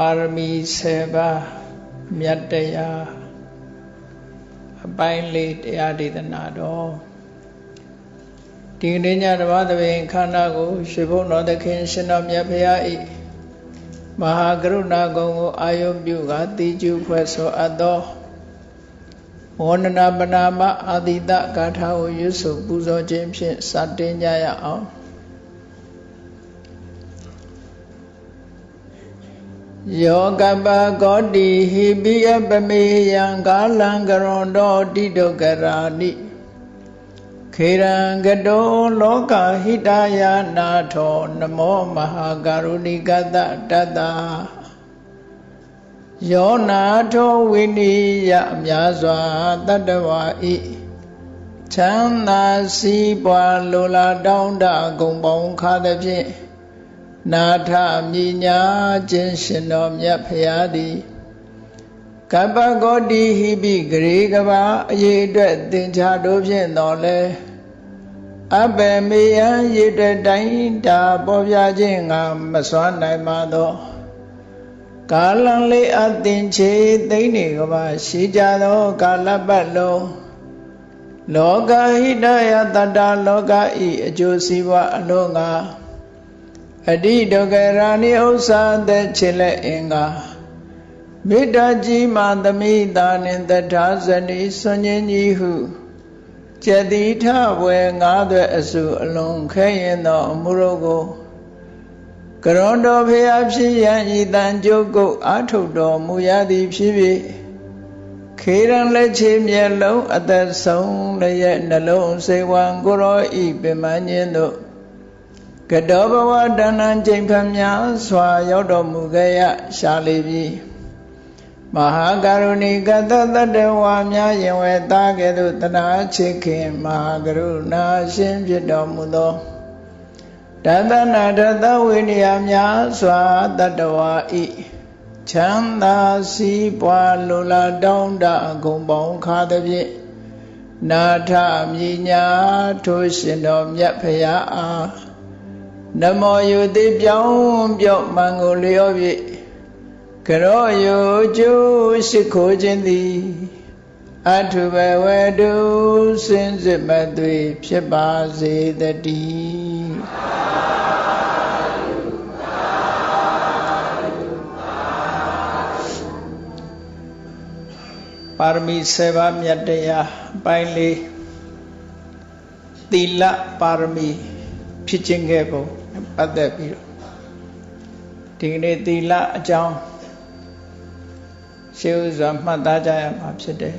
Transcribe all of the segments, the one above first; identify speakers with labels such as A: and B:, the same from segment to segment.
A: ပါရမီ7ပါးမြတ်တရားအပိုင်းလေးတရားဒေသနာတော်ဒီနေ့ညဓမ္မသဘင်ခန္ဓာကိုရွှေဘုံတော်သခင်ရှင်တော်မြတ်ဖရာ၏မဟာကရုဏာဂုဏ်ကိုအာယုပြုကတိကျုဖွဲ့ဆိုအပ်သောဝန္ဒနာပနာမအာတိတဂါထာကိုရွတ်ဆိုပူဇော်ခြင်းဖြင့်စတင်ကြရအောင်ယောကပကောတိဟိပိယပမေယံကာလံကရွန်တော်တိတုကရာနိခေရံကတောလောကဟိတယာနာထောနမောမဟာကရုဏိကတတတယောနာထောဝိနိယအများစွာတတ္တဝါဤချမ်းသာစီးပွားလိုလားတောင်းတဂုံပေါင်းခါသဖြင့်နာထမြညာခြင်းရှင်တော်မြတ်ဖရာသည်ကပ္ပဂေါတိဟိပိဂရေကဘာအရေးအတွက်သင်္ချာတို့ဖြင့်တော်လဲအဘယ်မေယံရေအတွက်တိုင်းတာပေါ်ပြခြင်းငါမစွမ်းနိုင်ပါသောကာလံလေးအသင်ချေသိမ့်နေကဘာရှိကြသောကာလပတ်လုံးလောကဟိတယတတ္တလောကဤအကျိုးစီးပွားအလုံးငါအတိဒုက္ခရာနိဥစ္စာသက်ချစ်လက်အင်္ဂါမေတ္တာကြီးမှသမိတာနှင့်တထာဇနိစွန်ခြင်းကြီးဟုကျက်တိထဝေငါးသွဲအစုအလုံးခဲရင်သောအမှုတို့ကိုကရွန်တော်ဖျားဖြစ်ရန်ဤတန်ကြုတ်ကုတ်အာထုတ်တော်မူရသည်ဖြစ်၍ခေရန်လက်ချေမျက်လုံးအသက်ဆုံးလည်းရဲ့နှလုံးစိတ်ဝံကိုရောဤပင်မခြင်းတို့ကတောဘဝတဏ္ဏချိန်ဖများစွာရောက်တော်မူခဲ့ရရှာလေပြီမဟာကရုဏိကတတတ္တဝါများယင်ဝဲသားကဲ့သို့တနာချစ်ခင်မဟာကရုဏာရှင်ဖြစ်တော်မူသောတသနာတသဝိနည်းများစွာတတ္တဝါဤချမ်းသာစီးပွားလိုလားတောင်းတဂုံပေါင်းခါသဖြင့်နာထမြညာထိုရှင်တော်မြတ်ဖရာအားနမောယုတိပြောင်းပြော့မံကိုလျော့၍ကရောယုကျိုးရှိခိုးခြင်းသည်အထုဘဝတုစင်စစ်မသွေဖြစ်ပါစေတည်းပါရမီ7ပါးမြတ်တရားပိုင်းလေးသီလပါရမီဖြစ်ခြင်းခဲ့ပုံပတ်သက်ပြီးတော့ဒီကနေ့သီလအကြောင်းရှေးဥစွာမှတ်သားကြရမှာဖြစ်တယ်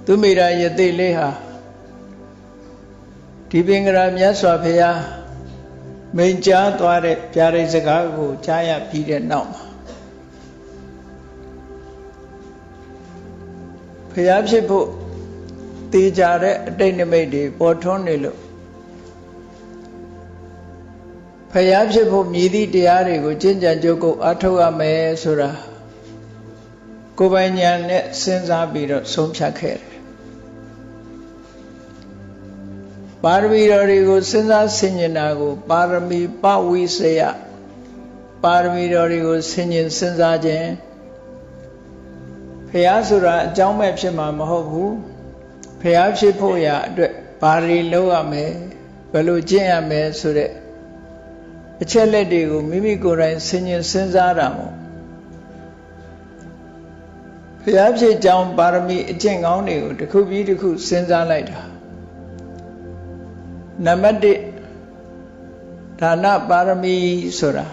A: သူမိရာယသိလေးဟာဒီပင်ကရာမြတ်စွာဘုရားမိန့်ကြားသွားတဲ့ဗျာဒိတ်စကားကိုကြားရပြီးတဲ့နောက်မှာဘုရားဖြစ်ဖို့တည်ကြတဲ့အတိတ်နိမိတ်တွေပေါ်ထွန်းနေလို့ဖျားဖြစ်ဖို့မြည်သည့်တရားတွေကိုကျင့်ကြံကြိုးကုပ်အားထုတ်ရမယ်ဆိုတာကိုယ်ပိုင်ဉာဏ်နဲ့စဉ်းစားပြီးတော့ဆုံးဖြတ်ခဲ့တယ်ပါရမီတော်တွေကိုစဉ်းစားဆင်ခြင်တာကိုပါရမီပဝိစယပါရမီတော်တွေကိုဆင်ခြင်စဉ်းစားခြင်းဖျားဆိုတာအကြောင်းမဲ့ဖြစ်မှာမဟုတ်ဘူးဖျားဖြစ်ဖို့ရအတွက်ဘာတွေလုပ်ရမယ်ဘယ်လိုကျင့်ရမယ်ဆိုတဲ့အချက်လက်တွေကိုမိမိကိုယ်တိုင်ဆင်ခြင်စဉ်းစားတာမို့ဖျားဖြစ်ကြောင်းပါရမီအကျင့်ကောင်းတွေကိုတစ်ခုပြီးတစ်ခုစဉ်းစားလိုက်တာနံပါတ်1ဒါနပါရမီဆိုတာ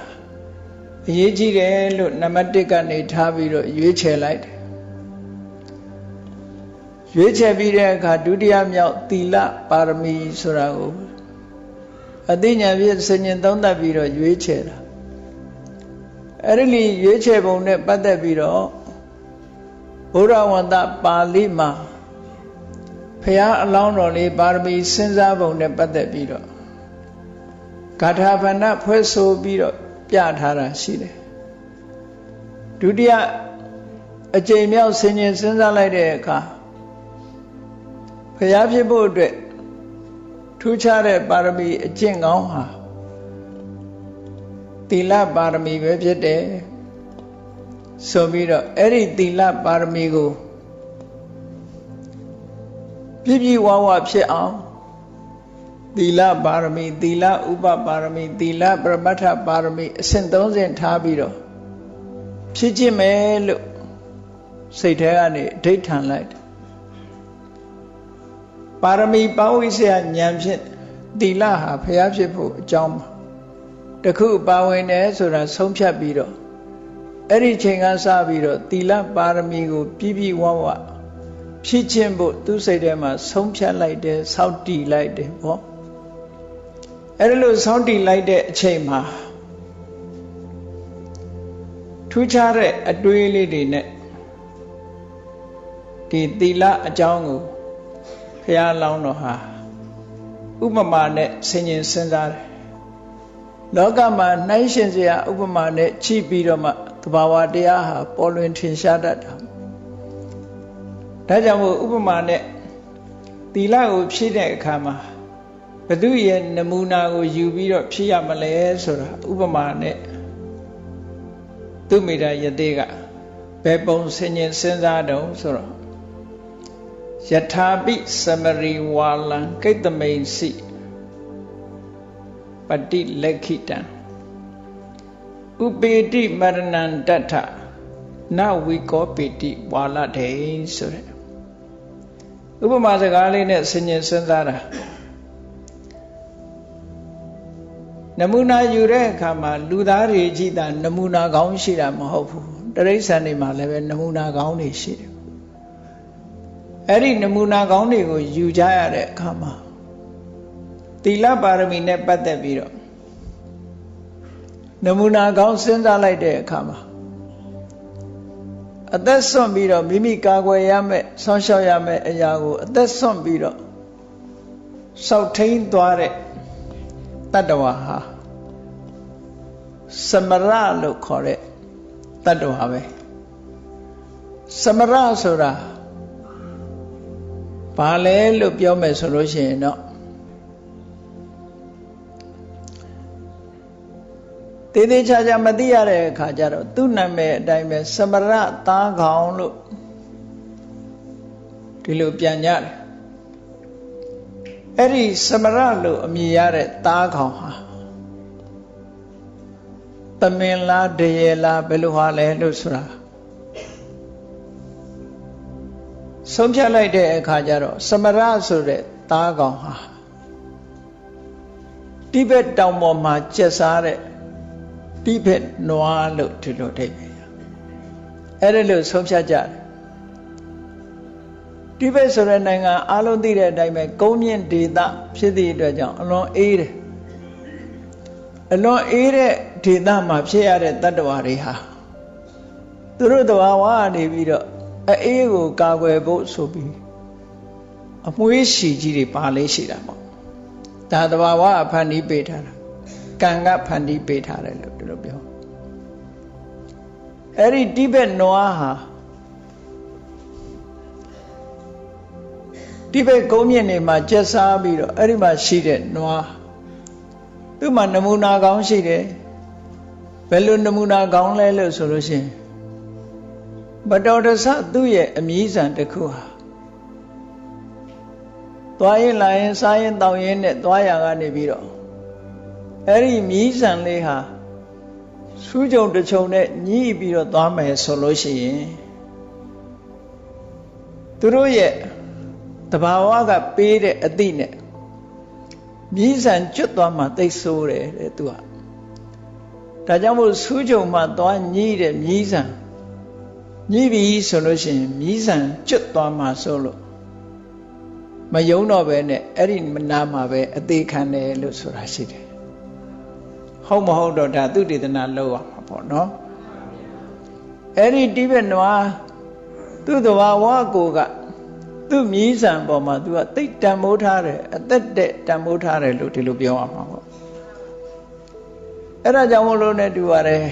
A: အရေးကြီးတယ်လို့နံပါတ်1ကနေထားပြီးတော့ရွေးချယ်လိုက်တယ်ရွေးချယ်ပြီးတဲ့အခါဒုတိယမြောက်သီလပါရမီဆိုတာကိုအသိဉာဏ်ဖြင့်ဆင်ញင်သုံးသပ်ပြီးတော့ရွေးချယ်တာအဲ့ဒီလိုရွေးချယ်ပုံနဲ့ပတ်သက်ပြီးတော့ဘုရားဝန္တပါဠိမှာဘုရားအလောင်းတော်လေးပါရမီစဉ်းစားပုံနဲ့ပတ်သက်ပြီးတော့ဂါထာဗန္နဖွဲ့ဆိုပြီးတော့ပြထားတာရှိတယ်ဒုတိယအကြိမ်မြောက်ဆင်ញင်စဉ်းစားလိုက်တဲ့အခါဘုရားဖြစ်ဖို့အတွက်ထူးခြားတဲ့ပါရမီအကျင့်ကောင်းဟာ သီလပါရမီပဲဖြစ်တယ်ဆိုပြီးတော့အဲ့ဒီသီလပါရမီကိုပြည့်ပြည့်ဝဝဖြစ်အောင်သီလပါရမီသီလဥပပါရမီသီလပရမတ္ထပါရမီအဆင့်30ထားပြီးတော့ဖြစ်ခြင်းမယ်လို့စိတ်ထဲကနေအဓိဋ္ဌာန်လိုက်တယ်ပါရမီပေါင်းဝိဆရာဉာဏ်ဖြင့်သီလဟာဖျားဖြစ်ဖို့အကြောင်းပါတခုပါဝင်တယ်ဆိုတာဆုံးဖြတ်ပြီးတော့အဲ့ဒီချိန်ကစပြီးတော့သီလပါရမီကိုပြည့်ပြည့်ဝဝဖြည့်ခြင်းဖို့သူ့စိတ်ထဲမှာဆုံးဖြတ်လိုက်တယ်စောင့်တည်လိုက်တယ်ပေါ့အဲ့ဒါလို့စောင့်တည်လိုက်တဲ့အချိန်မှာထူးခြားတဲ့အတွေးလေးတွေနဲ့ဒီသီလအကြောင်းကိုဘုရားလောင်းတော်ဟာဥပမာနဲ့ဆင်ခြင်စဉ်းစားတယ်လောကမှာနှိုင်းရှင်စရာဥပမာနဲ့ကြည့်ပြီးတော့မှသဘာဝတရားဟာပေါ်လွင်ထင်ရှားတတ်တာဒါကြောင့်မို့ဥပမာနဲ့သီလကိုဖြည့်တဲ့အခါမှာဘု து ရဲ့နမူနာကိုယူပြီးတော့ဖြည့်ရမလဲဆိုတာဥပမာနဲ့သူမိတာယတိကဘယ်ပုံဆင်ញင်စဉ်းစားတုံးဆိုတော့ယထာပိသမရိဝါလံကိတ္တမိန်စီပတိလက်ခိတံဥပေတိမရဏံတထနဝိကောပေတိဝါလတေဆိုတဲ့ဥပမာစကားလေးနဲ့ဆင်ញင်စဉ်းစားတာနမူနာယူတဲ့အခါမှာလူသားတွေကြည့်တာနမူနာကောင်းရှိတာမဟုတ်ဘူးတိရစ္ဆာန်တွေမှာလည်းပဲနမူနာကောင်းတွေရှိတယ်အဲ့ဒီနမူနာကောင်းတွေကိုယူကြရတဲ့အခါမှာသီလပါရမီနဲ့ပတ်သက်ပြီးတော့နမူနာကောင်းစဉ်းစားလိုက်တဲ့အခါမှာအသက်ဆွန့်ပြီးတော့မိမိကာကွယ်ရမယ့်ဆောင်းလျှောက်ရမယ့်အရာကိုအသက်ဆွန့်ပြီးတော့စောက်ထိန်သွားတဲ့တတ္တဝါဟာသမရလို့ခေါ်တဲ့တတ္တဝါပဲသမရဆိုတာဘာလဲလို့ပြောမယ်ဆိုလို့ရှိရင်တော့တေးသေးချာချာမသိရတဲ့အခါကျတော့သူ့နာမည်အတိုင်းပဲသမရသားကောင်လို့ဒီလိုပြန်ကြတယ်အဲ့ဒီသမရလို့အမည်ရတဲ့သားကောင်ဟာသမင်လားတရေလားဘယ်လိုဟာလဲလို့ဆိုတာဆုံးဖြတ်လိုက်တဲ့အခါကျတော့သမရဆိုတဲ့သားကောင်ဟာတိဘက်တောင်ပေါ်မှာကျက်စားတဲ့တိဘက်နွားလို့ဒီလိုထိပ်ပဲအဲ့ဒါလို့ဆုံးဖြတ်ကြတယ်တိဘက်ဆိုတဲ့နိုင်ငံအားလုံးသိတဲ့အတိုင်းပဲကုန်းမြင့်ဒေသဖြစ်သည့်အတွက်ကြောင့်အလွန်အေးတယ်အလွန်အေးတဲ့ဒေသမှာဖြစ်ရတဲ့တတ္တဝါတွေဟာသူတို့တဘာဝနေပြီးတော့အေးကိုကာကွယ်ဖို့ဆိုပြီးအမွှေးရှည်ကြီးတွေပါလေးရှိတာပေါ့ဒါတဘာဝအဖန်တီးပေးထားတာကံကဖန်တီးပေးထားတယ်လို့ဒီလိုပြောအဲ့ဒီတိဘက်နွားဟာတိဘက်ကုန်းမြင့်နေမှာကျက်စားပြီးတော့အဲ့ဒီမှာရှိတဲ့နွားသူ့မှာနမူနာကောင်းရှိတယ်ဘယ်လိုနမူနာကောင်းလဲလို့ဆိုလို့ရှိရင်ဘတော်တဆသူ့ရဲ့အမြည်းဆန်တစ်ခုဟာသွားရင်လာရင်စားရင်တောင်းရင်နဲ့သွားရကနေပြီးတော့အဲ့ဒီမြည်းဆန်လေးဟာစူးကြုံတချုံနဲ့ညှိပြီးတော့သွားမယ်ဆိုလို့ရှိရင်သူတို့ရဲ့တဘာဝကပေးတဲ့အသည့်နဲ့မြည်းဆန်ကျွတ်သွားမှသိဆိုးတယ်တဲ့သူကဒါကြောင့်မို့စူးကြုံမှသွားညှိတဲ့မြည်းဆန်ညှိပြီဆိုလို့ရှိရင်မြည်းဆန်ကျွတ်သွားမှဆိုလို့မယုံတော့ပဲနဲ့အဲ့ဒီနာမှာပဲအသေးခံတယ်လို့ဆိုတာရှိတယ်ဟုတ်မဟုတ်တော့ဒါသူတေသနာလောက်အောင်ပါပေါ့နော်အဲ့ဒီတိဘက်နွားသူ့တဘာဝကိုကသူ့မြည်းဆန်ပေါ်မှာသူကသိတန်မိုးထားတယ်အသက်တဲ့တန်မိုးထားတယ်လို့ဒီလိုပြောရမှာပေါ့အဲ့ဒါကြောင့်မလို့နဲ့တူပါတယ်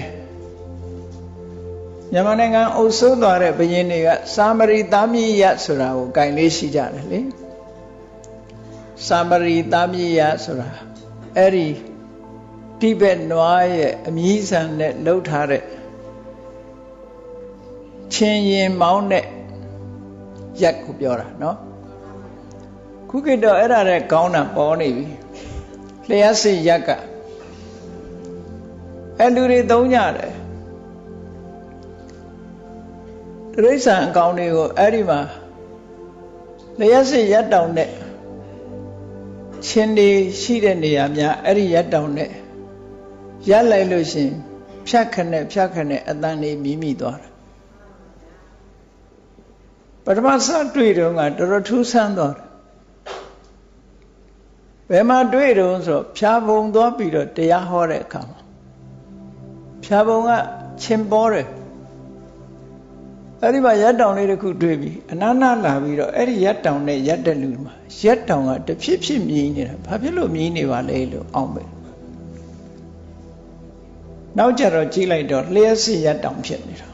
A: မြန်မာနိုင်ငံအုပ်စိုးသွားတဲ့ဘုရင်တွေကစာမရီသားမြည်ရဆိုတာကိုဂိုင်လေးရှိကြတယ်လေစာမရီသားမြည်ရဆိုတာအဲ့ဒီ တိဘက်နွားရဲ့အမြည်းဆန်နဲ့လှုပ်ထားတဲ့ချင်းရင်မောင်းတဲ့ရက်ကိုပြောတာနော်ခုခေတ်တော့အဲ့ဒါတဲ့ကောင်းတာပေါ်နေပြီလျှက်စစ်ရက်ကအဲ့လူတွေသုံးကြတယ်တိရစ္ဆာန်အကောင်တွေကိုအဲ့ဒီမှာလျှက်စစ်ရက်တောင်နဲ့ချင်းတွေရှိတဲ့နေရာများအဲ့ဒီရက်တောင်နဲ့ရက်လိုက်လို့ရှိရင်ဖြတ်ခနဲ့အတန်လေးမိသွားတာပထမစတွေ့တော့ကတော်တော်ထူးဆန်းသွားတယ်ဘယ်မှာတွေ့တော့ဆိုဖြာပုံသွားပြီးတော့တရားဟောတဲ့အခါမှာဖြာပုံကချင်းပေါ်တယ်အဲ့ဒီမှာရက်တောင်လေးတစ်ခုတွေ့ပြီးအနာနာလာပြီးတော့အဲ့ဒီရက်တောင်နဲ့ရက်တဲ့လူမှာရက်တောင်ကတဖြစ်ဖြစ်မြည်နေတာဘာဖြစ်လို့မြည်နေပါလဲလို့အောင်းပဲနောက်ကြတော့ကြည့်လိုက်တော့လျှက်စစ်ရက်တောင်ဖြစ်နေတာ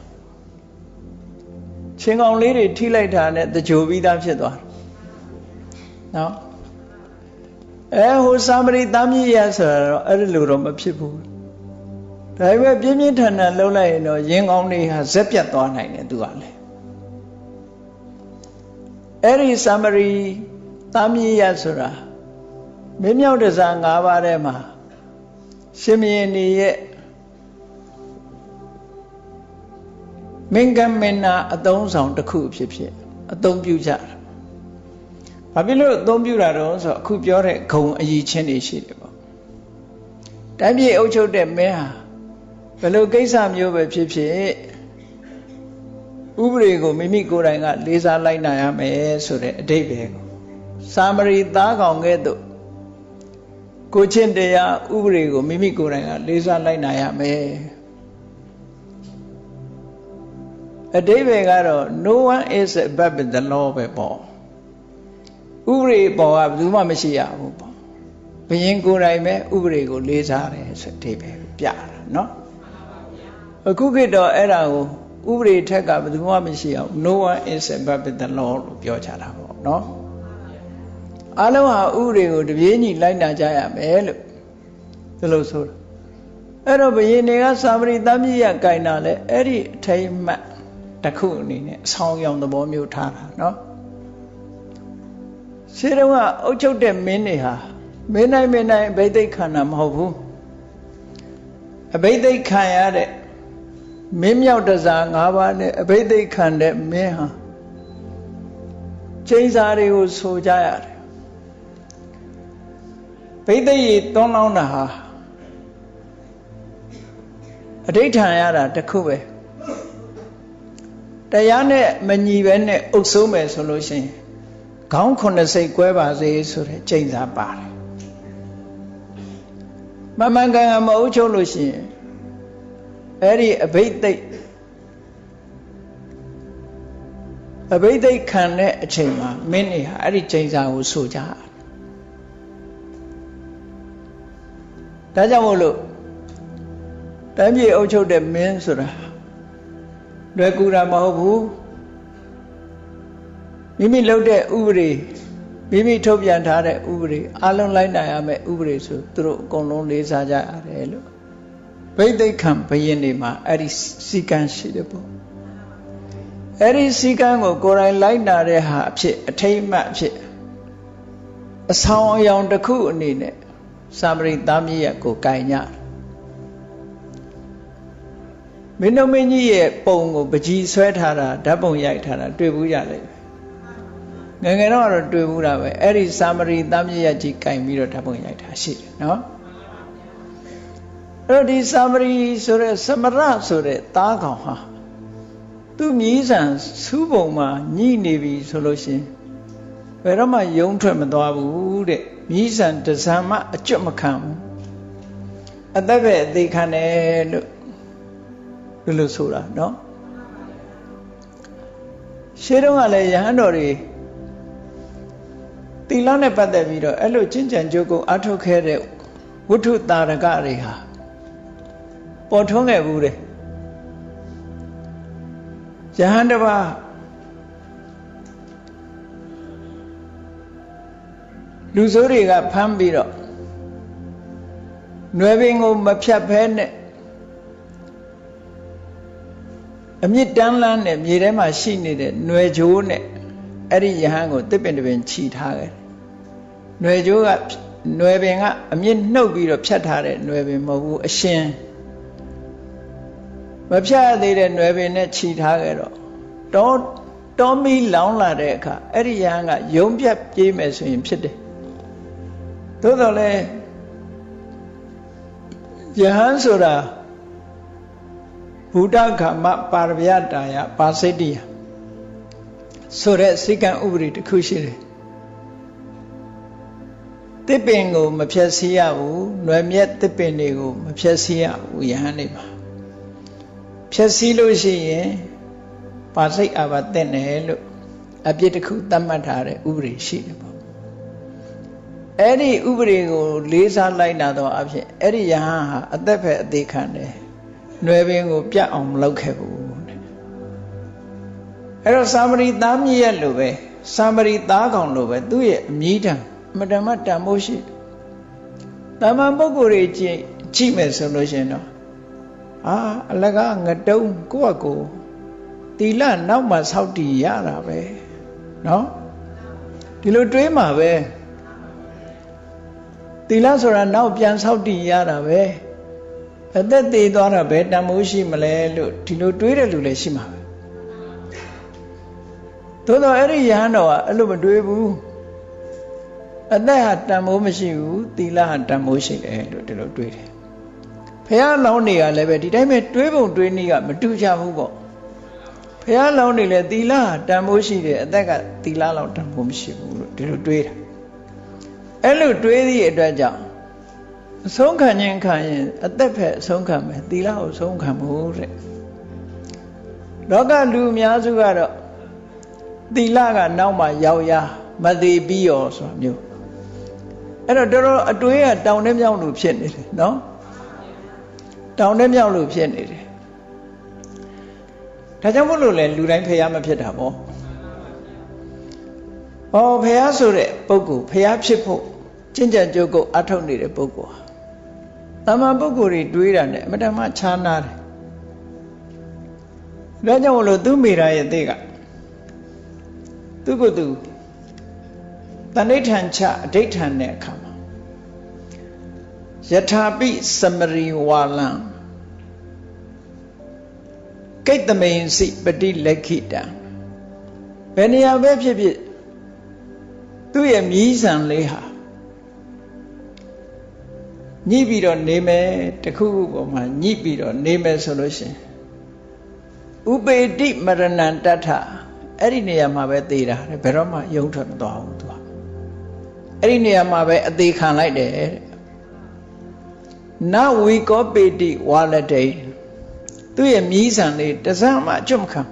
A: ချင်းကောင်လေးတွေထိလိုက်တာနဲ့တကြိုပြီးသားဖြစ်သွားတယ်နော်ဟိုစာမရိသားမြည်ရဆိုတော့အဲ့ဒီလိုတော့မဖြစ်ဘူးဒါပေမဲ့ပြင်းပြင်းထန်ထန်လှုပ်လိုက်ရင်တော့ရင်ကောင်းတွေဟာဇက်ပြတ်သွားနိုင်တယ်သူကလည်းအဲ့ဒီစာမရိသားမြည်ရဆိုတာမင်းမြောက်တစား၅ပါးထဲမှာရှင်မင်းနေရဲ့မင်္ဂမင်နာအသုံးဆောင်တစ်ခုဖြစ်အသုံးပြုကြတာဘာဖြစ်လို့အသုံးပြုတာတော့ဆိုအခုပြောတဲ့ဂုံအည်ချင်းတွေရှိတယ်ပေါ့တိုင်းပြည်အုပ်ချုပ်တဲ့မင်းဟာဘယ်လိုကိစ္စမျိုးပဲဖြစ်ဥပဒေကိုမိမိကိုယ်တိုင်ကလေးစားလိုက်နိုင်ရမယ်ဆိုတဲ့အဓိပ္ပာယ်ကိုစာမရိသားကောင်ကဲ့သို့ကိုချင်းတရားဥပဒေကိုမိမိကိုယ်တိုင်ကလေးစားလိုက်နိုင်ရမယ်အဓိပ္ပာယ်ကတော့ no one is above the law ပဲပေါ့ဥပဒေပေါ်ကဘယ်သူမှမရှိရဘူးပေါ့ဘုရင်ကိုယ်တိုင်ပဲဥပဒေကိုလေးစားတယ်ဆိုအဓိပ္ပာယ်ပြတာနော်အခုခေတ်တော့အဲ့ဒါကိုဥပဒေထက်ကဘယ်သူမှမရှိအောင် no one is above the law လို့ပြောကြတာပေါ့နော်အားလုံးဟာဥပဒေကိုတပြေးညီလိုက်နာကြရမယ်လို့ဒီလိုဆိုတာအဲ့တော့ဘုရင်တွေကစာမရိသားမြည်ရကြိုင်တာလဲအဲ့ဒီအထိမ်းမှတ်တစ်ခုအနေနဲ့အဆောင်ရောင်သဘောမျိုးထားတာနော်ရှင်းတော့ကအုပ်ချုပ်တဲ့မင်းတွေဟာမင်းနိုင်အဘိသိက်ခံတာမဟုတ်ဘူးအဘိသိက်ခံရတဲ့မင်းမြောက်တစား၅ပါးနဲ့အဘိသိက်ခံတဲ့မင်းဟာကျိန်းစာတွေကိုဆိုကြရတယ်ဘိသိက်ရေသွန်းလောင်းတာဟာအဋိဌာန်ရတာတခုပဲတရားနဲ့မညီပဲနဲ့အုပ်စိုးမယ်ဆိုလို့ရှိရင်ခေါင်း9စိတ်ကွဲပါစေဆိုတဲ့ကျိန်းစာပါတယ်မမှန်ကန်မအုပ်ချုပ်လို့ရှိရင်အဲ့ဒီအဘိသိက်ခံတဲ့အချိန်မှာမင်းတွေဟာအဲ့ဒီကျိန်းစာကိုဆိုကြဒါကြောင့်မို့လို့တမ်းပြေအုပ်ချုပ်တဲ့မင်းဆိုတာလွယ်ကူတာမဟုတ်ဘူးမိမိလုပ်တဲ့ဥပဒေမိမိထုတ်ပြန်ထားတဲ့ဥပဒေအလုံးလိုက်နိုင်ရမယ်ဥပဒေဆိုသူတို့အကုန်လုံးလေးစားကြရတယ်လို့ဘိသိက်ခံဘယင်တွေမှာအဲ့ဒီစီကံရှိတယ်ပေါ့အဲ့ဒီစီကံကိုကိုယ်တိုင်လိုက်နာတဲ့ဟာအဖြစ်အထိမ့်မှတ်အဖြစ်အဆောင်အယောင်တစ်ခုအနေနဲ့စာမရိသားမြည်ရကိုကြိုင်ကြမင်းတို့မင်းကြီးရဲ့ပုံကိုပကြီးဆွဲထားတာဓာတ်ပုံရိုက်ထားတာတွေ့ဘူးကြလေငယ်ငယ်တော့တွေ့ဘူးတာပဲအဲ့ဒီစာမရိသားမြည်ရကြီးကြိုင်ပြီးတော့ဓာတ်ပုံရိုက်ထားရှိတယ်နော်အဲ့တော့ဒီစာမရိဆိုတဲ့သမရဆိုတဲ့သားကောင်ဟာသူ့မြည်ဆံစူးပုံမှာညှိနေပြီဆိုလို့ရှိရင်ဘယ်တော့မှယုံထွက်မသွားဘူးတဲ့မြည်ဆံတစံမှအကျွတ်မခံဘူးအသက်ပဲအသေးခံတယ်လို့ဘယ်လိုဆိုတာနော်ရှေးတုန်းကလည်းယဟန်တော်တွေသီလနဲ့ပတ်သက်ပြီးတော့အဲ့လိုကျင့်ကြံကြိုးကိုအထုတ်ခဲ့တဲ့ဝိထုတာရကတွေဟာပေါ်ထွန်းခဲ့ဘူးတဲ့ယဟန်တစ်ပါးလူဆိုးတွေကဖမ်းပြီးတော့ နွယ်ပင်ကိုမဖြတ်ဘဲနဲ့အမြင့်တန်းလန်းနဲ့မြေထဲမှာရှိနေတဲ့နွယ်ကြိုးနဲ့အဲ့ဒီယဟန်ကိုတစ်ပင်တစ်ပင်ခြိထားခဲ့နွယ်ကြိုးကနွယ်ပင်ကအမြင့်နှုတ်ပြီးတော့ဖြတ်ထားတဲ့နွယ်ပင်မဟုတ်ဘူးအရှင်မဖြတ်သေးတဲ့နွယ်ပင်နဲ့ခြိထားခဲ့တော့တောမီလောင်းလာတဲ့အခါအဲ့ဒီယဟန်ကယုံပြတ်ပြေးမယ်ဆိုရင်ဖြစ်တယ်သို့တော်လည်းယဟန်ဆိုတာဘုဒ္ဓဂမပါရဗျတာယပါစိတ္တိယဆိုတဲ့စိကံဥပဒေတစ်ခုရှိတယ်တစ်ပင်ကိုမဖြတ်စည်းရဘူးနွယ်မြက်တစ်ပင်တွေကိုမဖြတ်စည်းရဘူးယဟန်နေမှာဖြတ်စည်းလို့ရှိရင်ပါစိတ်အာဘတဲ့တယ်လို့အပြစ်တစ်ခုသတ်မှတ်ထားတဲ့ဥပဒေရှိတယ်ပေါ့အဲ့ဒီဥပဒေကိုလေးစားလိုက်နာတော့အဖြစ်အဲ့ဒီယဟန်ဟာအသက်ဖက်အသေးခံတယ်နွယ်ပင်ကိုပြတ်အောင်မလုပ်ခဲ့ဘူးတဲ့အဲ့တော့စာမရီသားမြည့်ရလို့ပဲစာမရီသားကောင်လို့ပဲသူ့ရဲ့အမြင့်တမ်းအမတမတန်မိုးရှိတာမန်ပုဂ္ဂိုလ်တွေကြည့်မယ်ဆိုလို့ရှိရင်တော့အလကားငတုံးကိုယ့်အကိုတီလနောက်မှဆောက်တည်ရတာပဲနော်ဒီလိုတွေးမှာပဲတီလဆိုတာနောက်ပြန်ဆောက်တည်ရတာပဲအသက်သေးသွားတာပဲတန်မိုးရှိမလဲလို့ဒီလိုတွေးတဲ့လူလည်းရှိမှာပဲသို့တော့အဲ့ဒီယဟန်တော်ကအဲ့လိုမတွေးဘူးအသက်ဟာတန်မိုးမရှိဘူးသီလဟာတန်မိုးရှိတယ်လို့ဒီလိုတွေးတယ်ဘုရားလောင်းတွေကလည်းပဲဒီတိုင်းပဲတွေးပုံတွေးနည်းကမတူကြဘူးပေါ့ဘုရားလောင်းတွေလည်းသီလဟာတန်မိုးရှိတယ်အသက်ကသီလလောက်တန်မိုးမရှိဘူးလို့ဒီလိုတွေးတာအဲ့လိုတွေးသည့်အတွက်ကြောင့်အဆုံးခံခြင်းခံရင်အသက်ဖက်အဆုံးခံမယ်သီလကိုဆုံးခံမှုတဲ့လောကလူအများစုကတော့သီလကနောက်မှရောက်ရမသေးပြီးရောဆိုတာမျိုးအဲ့တော့တော်တော်အတွေးကတောင်နဲ့မြောက်လို့ဖြစ်နေတယ်နော်တောင်နဲ့မြောက်လို့ဖြစ်နေတယ်ဒါကြောင့်မို့လို့လေလူတိုင်းဖျားမဖြစ်တာပေါ့ဖျားဆိုတဲ့ပုဂ္ဂိုလ်ဖျားဖြစ်ဖို့ကျင့်ကြံကြိုးကိုအထောက်နေတဲ့ပုဂ္ဂိုလ်ဟာတမန်ပုဂ္ဂိုလ်တွေတွေးတာနဲ့အမတမခြားနာတယ်ဒါကြောင့်မို့လို့သူမိရာရဲ့သိကသူကသူတဏိဋ္ဌံချအဋိဋ္ဌံတဲ့အခါမှာယထာပိသမရိဝါလံကိတ္တမိန်စိပတိလက်ခိတံဘယ်နေရာပဲဖြစ်ဖြစ်သူ့ရဲ့မြည်ဆံလေးဟာညှိပြီးတော့နေမယ်တခုခုပေါ်မှာညှိပြီးတော့နေမယ်ဆိုလို့ရှိရင်ဥပေတိမရဏံတထအဲ့ဒီနေရာမှာပဲသေတာတဲ့ဘယ်တော့မှယုံထွက်မသွားဘူးသူကအဲ့ဒီနေရာမှာပဲအသေးခံလိုက်တယ်တဲ့နဝီကောပေတိဝါလတိသူ့ရဲ့မြည်ဆံလေးတစမ်းမှအကျွတ်မခံ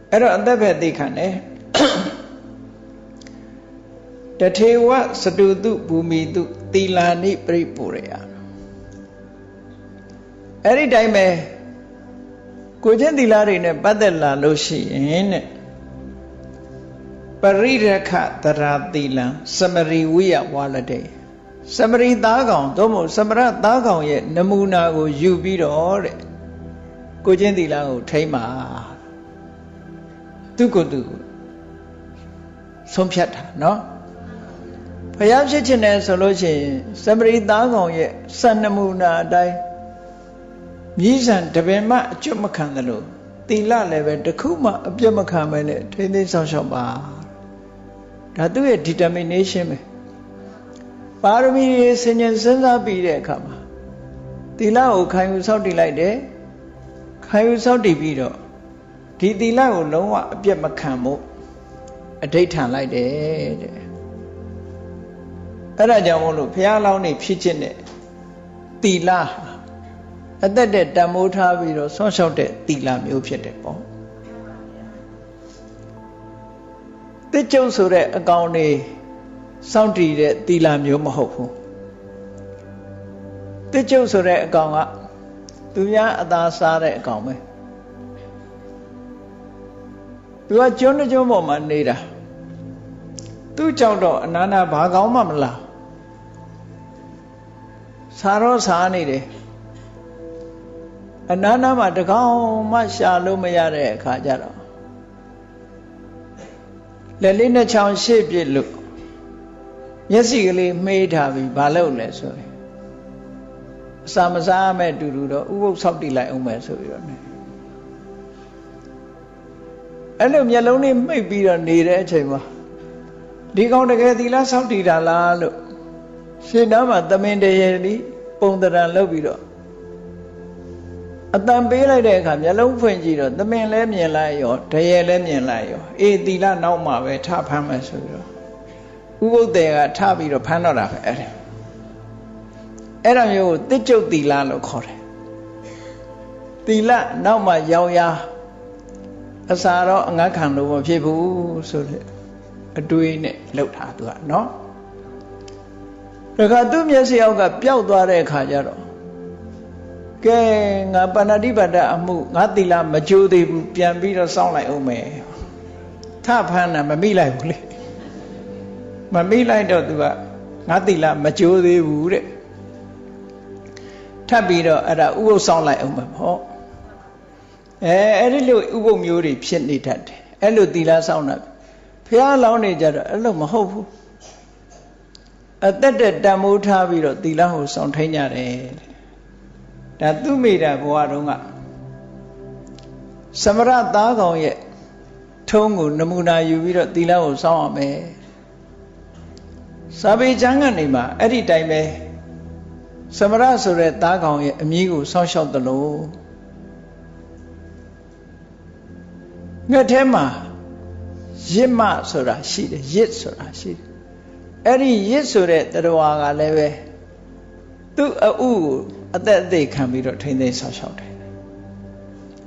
A: အဲ့တော့အသက်ပဲသေခံတယ်တထေဝစတုတုဘူမိတုသီလာနိပရိပုရိယအဲ့ဒီတိုင်းပဲကိုချင်းသီလတွေနဲ့ပတ်သက်လာလို့ရှိရင်တဲ့ပရိရခတရာသီလံသမရိဝိယဝါလတေသမရိသားကောင်သို့မဟုတ်သမရသားကောင်ရဲ့နမူနာကိုယူပြီးတော့တဲ့ကိုချင်းသီလကိုထိမ့်ပါသူကိုယ်သူဆုံးဖြတ်တာနော်ဘုရားဖြစ်ခြင်းနဲ့ဆိုလို့ရှိရင်သမရိသားကောင်ရဲ့စံနမူနာအတိုင်းမြည်ဆံတပင်မှအကျွတ်မခံသလိုသီလလည်းပဲတခုမှအပြတ်မခံပဲနဲ့ထိမ့်သိမ်းဆောင်ရှောက်ပါဒါသူ့ရဲ့ determination ပဲပါရမီတွေဆင်ញင်စဉ်းစားပြီးတဲ့အခါမှာသီလကိုခံယူဆောက်တည်လိုက်တယ်ခံယူဆောက်တည်ပြီးတော့ဒီသီလကိုလုံးဝအပြတ်မခံဖို့အဋိဋ္ဌံလိုက်တယ်တဲ့အဲ့ဒါကြောင့်မို့လို့ဘုရားလောင်းနေဖြစ်ခြင်းနဲ့သီလအသက်တဲ့တန်မိုးထားပြီးတော့ဆော့ရှောက်တဲ့သီလမျိုးဖြစ်တယ်ပေါ့တိကျုပ်ဆိုတဲ့အကောင်တွေစောင့်တည်တဲ့သီလမျိုးမဟုတ်ဘူးတိကျုပ်ဆိုတဲ့အကောင်ကသူများအသာစားတဲ့အကောင်ပဲသူကကျွန်းကျွန်းပေါ်မှာနေတာသူ့ကြောင့်တော့အနာနာဘာကောင်းမှမလား စာတော့စားနေတယ်အနားနားမှာတကောင်မှရှာလို့မရတဲ့အခါကျတော့လက်လေးနှစ်ချောင်းရှေ့ပြစ်လို့မျက်စိကလေးမှေးထားပြီးဘာလုပ်လဲဆိုရင်အစာမစားမဲ့တူတူတော့ဥပုပ်ဆောက်တည်လိုက်အောင်မယ်ဆိုပြီးတော့အဲ့လိုမျက်လုံးလေးမှိတ်ပြီးတော့နေတဲ့အချိန်မှာဒီကောင်တကယ်သီလဆောက်တည်တာလားလို့ရှင်သားမှာသမင်တရေဒီပုံတရံလုပ်ပြီးတော့အတန်ပေးလိုက်တဲ့အခါမျက်လုံးဖွင့်ကြည့်တော့သမင်လည်းမြင်လိုက်ရောတရေလည်းမြင်လိုက်ရောအေးသီလနောက်မှပဲထဖမ်းမယ်ဆိုပြီးတော့ဥပုပ်တေကထပြီးတော့ဖမ်းတော့တာပဲအဲ့ဒါမျိုးကိုတစ်ကျုပ်သီလလို့ခေါ်တယ်သီလနောက်မှရောင်ရအစာတော့အငတ်ခံလို့မဖြစ်ဘူးဆိုတဲ့အတွေးနဲ့လှုပ်တာသူကနော်ဒါကသူ့မျက်စိအောက်ကပျောက်သွားတဲ့အခါကျတော့ကဲငါပါဏာတိပါဒအမှုငါသီလမကျိုးသေးဘူးပြန်ပြီးတော့စောင့်လိုက်အောင်မယ်ထဖမ်းတာမမိလိုက်ဘူးလေမမိလိုက်တော့သူကငါသီလမကျိုးသေးဘူးတဲ့ထပ်ပြီးတော့အဲ့ဒါဥပုပ်စောင့်လိုက်အောင်မယ်ဟောအဲ့ဒီလိုဥပုပ်မျိုးတွေဖြစ်နေတတ်တယ်အဲ့လိုသီလစောင့်တာဘုရားလောင်းနေကြတော့အဲ့လိုမဟုတ်ဘူးအသက်တဲ့တန်မိုးထားပြီးတော့သီလကိုစောင့်ထိန်ကြတယ်ဒါသူမိတာဘဝတုန်းကသမရသားကောင်ရဲ့ထုံးကိုနမူနာယူပြီးတော့သီလကိုစောင့်ရမယ်စာပေကျမ်းကနေမှာအဲ့ဒီတိုင်းပဲသမရဆိုတဲ့သားကောင်ရဲ့အမည်ကိုစောင့်ရှောက်သလိုငှက်ထဲမှာရစ်မဆိုတာရှိတယ်ရစ်ဆိုတာရှိတယ်အဲ့ဒီရစ်ဆိုတဲ့တရားကလည်းပဲသူ့အဥကိုအသက်အသေးခံပြီးတော့ထိမ့်သိမ်းဆောက်ရှောက်တယ်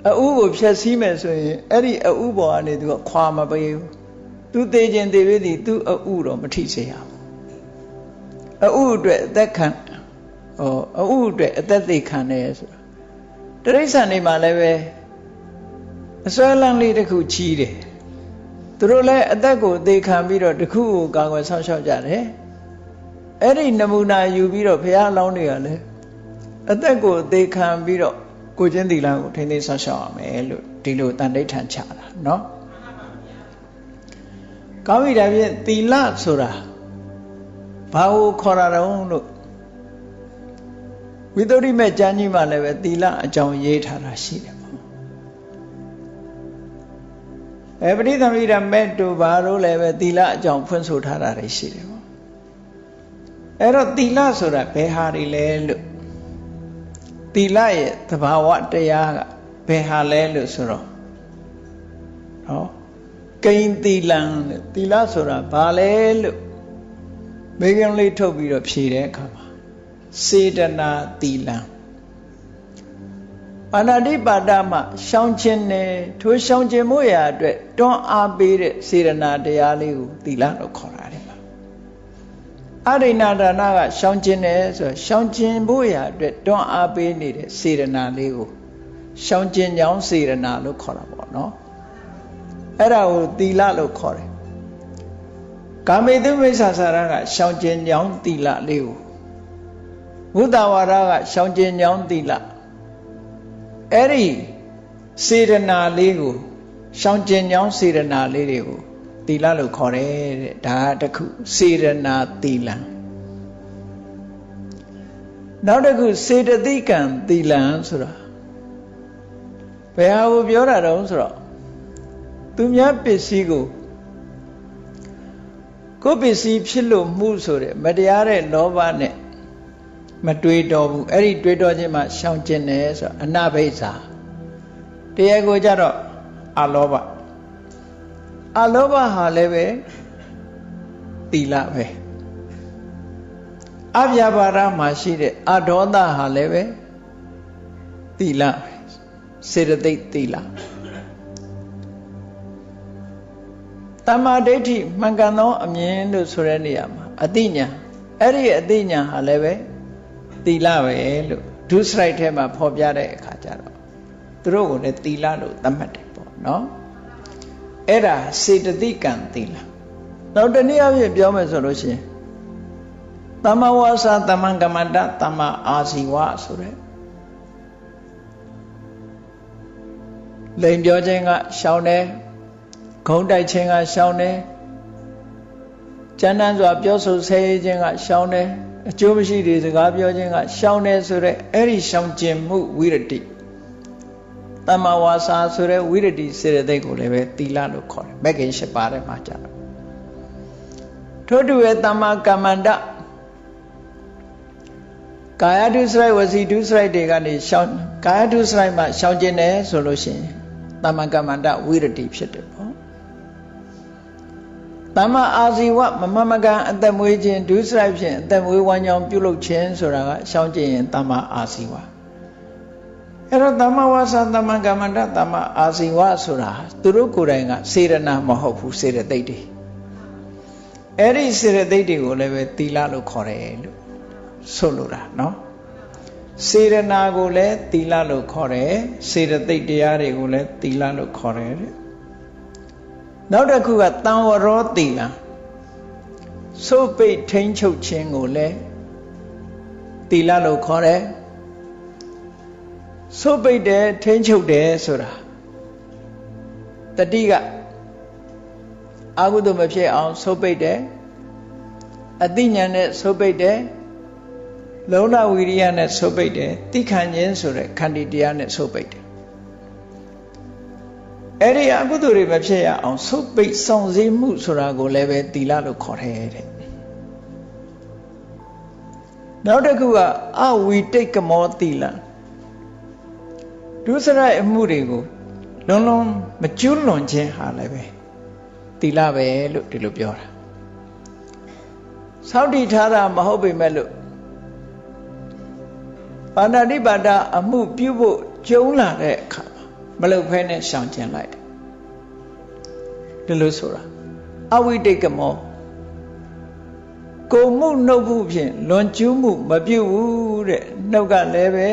A: အဥကိုဖျက်ဆီးမယ်ဆိုရင်အဲ့ဒီအဥပေါ်ကနေသူကခွာမပေးဘူးသူသေးခြင်းသေးပြီသူ့အဥတော့မထိစေရဘူးအဥအတွက်အသက်ခံအဥအတွက်အသက်သေးခံတယ်ဆိုတာတိရစ္ဆာန်တွေမှာလည်းပဲအစွဲလန်းလေးတစ်ခုချီးတယ်သူတို့လည်းအသက်ကိုအသေးခံပြီးတော့တစ်ခုကိုကာကွယ်ဆောက်ရှောက်ကြတယ်အဲ့ဒီနမူနာယူပြီးတော့ဘုရားလောင်းတွေကလည်းအသက်ကိုအသေးခံပြီးတော့ကိုချင်းသီလကိုထိမ့်သိမ်းဆောက်ရှောက်ရမယ်လို့ဒီလိုတန်ဋိဌာန်ချတာနော်ကောင်းပြီဒါဖြင့်သီလဆိုတာဘာကိုခေါ်ရအောင်လို့ဝိသုဒ္ဓိမေကျမ်းကြီးမှာလည်းပဲသီလအကြောင်းရေးထားတာရှိတယ်ပေါ့ပဋိသမီဓမေတုဘာလို့လည်းပဲသီလအကြောင်းဖွင့်ဆိုထားတာတွေရှိတယ်ပေါ့အဲ့တော့သီလဆိုတာဘယ်ဟာတွေလဲလို့သီလရဲ့သဘာဝတရားကဘယ်ဟာလဲလို့ဆိုတော့ဟောကိဉ္သီလံသီလဆိုတာဘာလဲလို့မေးခွန်းလေးထုတ်ပြီးတော့ဖြေတဲ့အခါမှာစေတနာသီလံပါဏာတိပါဒမှာရှောင်ခြင်းနဲ့ထိုရှောင်ခြင်းမှုရာအတွက်တွန်းအားပေးတဲ့စေတနာတရားလေးကိုသီလလို့ခေါ်ရတယ်မှာအရိဏဒါနကရှောင်ခြင်းနဲ့ဆိုရှောင်ခြင်းမှုရာအတွက်တွန်းအားပေးနေတဲ့စေတနာလေးကိုရှောင်ခြင်းကြောင့်စေတနာလို့ခေါ်တာပေါ့နော်အဲ့ဒါကိုသီလလို့ခေါ်တယ်ကာမေတုမိစ္ဆာစာရကရှောင်ခြင်းကြောင့်သီလလေးကိုဝုဒ္ဒဝါဒကရှောင်ခြင်းကြောင့်သီလအဲ့ဒီစေတနာလေးကိုရှောင်ကျင်ကြောင်းစေတနာလေးတွေကိုသီလလို့ခေါ်တယ်တဲ့ဒါတခုစေတနာသီလံနောက်တစ်ခုစေတသိကံသီလံဆိုတာဘယ်ဟာကိုပြောတာတုံးဆိုတော့သူများပစ္စည်းကိုကိုယ်ပစ္စည်းဖြစ်လို့မှုဆိုတဲ့မတရားတဲ့လောဘနဲ့မတွေးတော်ဘူးအဲ့ဒီတွေးတော်ခြင်းမှာရှောင်ကျင်တယ်ဆိုအနဘိဇာတရားကိုကြတော့အလောဘဟာလည်းပဲသီလပဲအဗျာပါဒမှာရှိတဲ့အဒေါသဟာလည်းပဲသီလပဲစေတသိက်သီလတမ္မာဒိဋ္ဌိမှန်ကန်သောအမြင်လို့ဆိုတဲ့နေရာမှာအသိဉာဏ်အဲ့ဒီအသိဉာဏ်ဟာလည်းပဲသီလပဲလို့ဒုစရိုက်ထဲမှာဖော်ပြတဲ့အခါကျတော့သူတို့ကိုလည်းသီလလို့သတ်မှတ်တယ်ပေါ့နော်အဲ့ဒါစေတသိကံသီလနောက်တနည်းအားဖြင့်ပြောမယ်ဆိုလို့ရှိရင်သ သမ္မာဝါစာသမ္မာကမ္မန္တသမ္မာအာဇီဝဆိုတဲ့လိန်ပြောခြင်းကရှောင်တယ်ဂုံတိုက်ခြင်းကရှောင်တယ်ကျမ်းတမ်းစွာပြောဆိုဆဲခြင်းကရှောင်တယ်အကျိုးမရှိတဲ့စကားပြောခြင်းကရှောင်တယ်ဆိုတဲ့အဲ့ဒီရှောင်ကျင်မှုဝိရတိသမ္မာဝါစာဆိုတဲ့ဝိရတိစေတသိက်ကိုလည်းပဲသီလလို့ခေါ်တယ်မဂ္ဂင်၈ပါးထဲမှာကြာတယ်ထို့တူရဲ့သမ္မာကမ္မန္တကာယဒုစရိုက်ဝစီဒုစရိုက်တွေကနေရှောင်ကာယဒုစရိုက်မှာရှောင်ကျင်တယ်ဆိုလို့ရှိရင်သမ္မာကမ္မန္တဝိရတိဖြစ်တယ်ပေါ့သမ္မာအာဇီဝမမမကန်အသက်မွေးခြင်းဒုစရိုက်ဖြင့်အသက်မွေးဝမ်းကြောင်းပြုလုပ်ခြင်းဆိုတာကရှောင်ကျင်ရင်သမ္မာအာဇီဝအဲ့တော့သမ္မာဝါစာသမ္မာကမ္မန္တသမ္မာအာဇီဝဆိုတာသူတို့ကိုယ်တိုင်ကစေရနာမဟုတ်ဘူးစေတသိက်တွေအဲ့ဒီစေတသိက်တွေကိုလည်းပဲသီလလို့ခေါ်တယ်လို့ဆိုလိုတာเนาะစေရနာကိုလည်းသီလလို့ခေါ်တယ်စေတသိက်တရားတွေကိုလည်းသီလလို့ခေါ်တယ်တဲ့နောက်တစ်ခုကတံဝရောသီလစုပ်ပိတ်ထိန်ချုပ်ခြင်းကိုလည်းသီလလို့ခေါ်တယ်စုပ်ပိတ်တယ်ထိန်ချုပ်တယ်ဆိုတာတတိကအကုသိုလ်မဖြစ်အောင်စုပ်ပိတ်တယ်အသိဉာဏ်နဲ့စုပ်ပိတ်တယ်လုံလဝိရိယနဲ့ဆုပ်ပိတ်တယ်တိခဏ်ခြင်းဆိုတဲ့ခန္တီတရားနဲ့ဆုပ်ပိတ်တယ်အဲ့ဒီအကုသိုလ်တွေမဖြစ်ရအောင်ဆုပ်ပိတ်ဆောင်စည်းမှုဆိုတာကိုလည်းပဲသီလလို့ခေါ်တယ်တဲ့နောက်တစ်ခုကအဝိတိတ်ကမောသီလဒုစရိုက်အမှုတွေကိုလုံးလုံးမကျွလွန်ခြင်းဟာလည်းပဲသီလပဲလို့ဒီလိုပြောတာစောင့်တည်ထားတာမဟုတ်ပေမဲ့လို့ပါဏာတိပါဒအမှုပြုဖို့ကြုံလာတဲ့အခါမလုပ်ဖဲနဲ့ရှောင်ကျဉ်လိုက်ဒီလိုဆိုတာအဝိတိတ်ကမောကိုမှုနှုတ်မှုဖြင့်လွန်ကျူးမှုမပြုတ်ဘူးတဲ့နှုတ်ကလည်းပဲ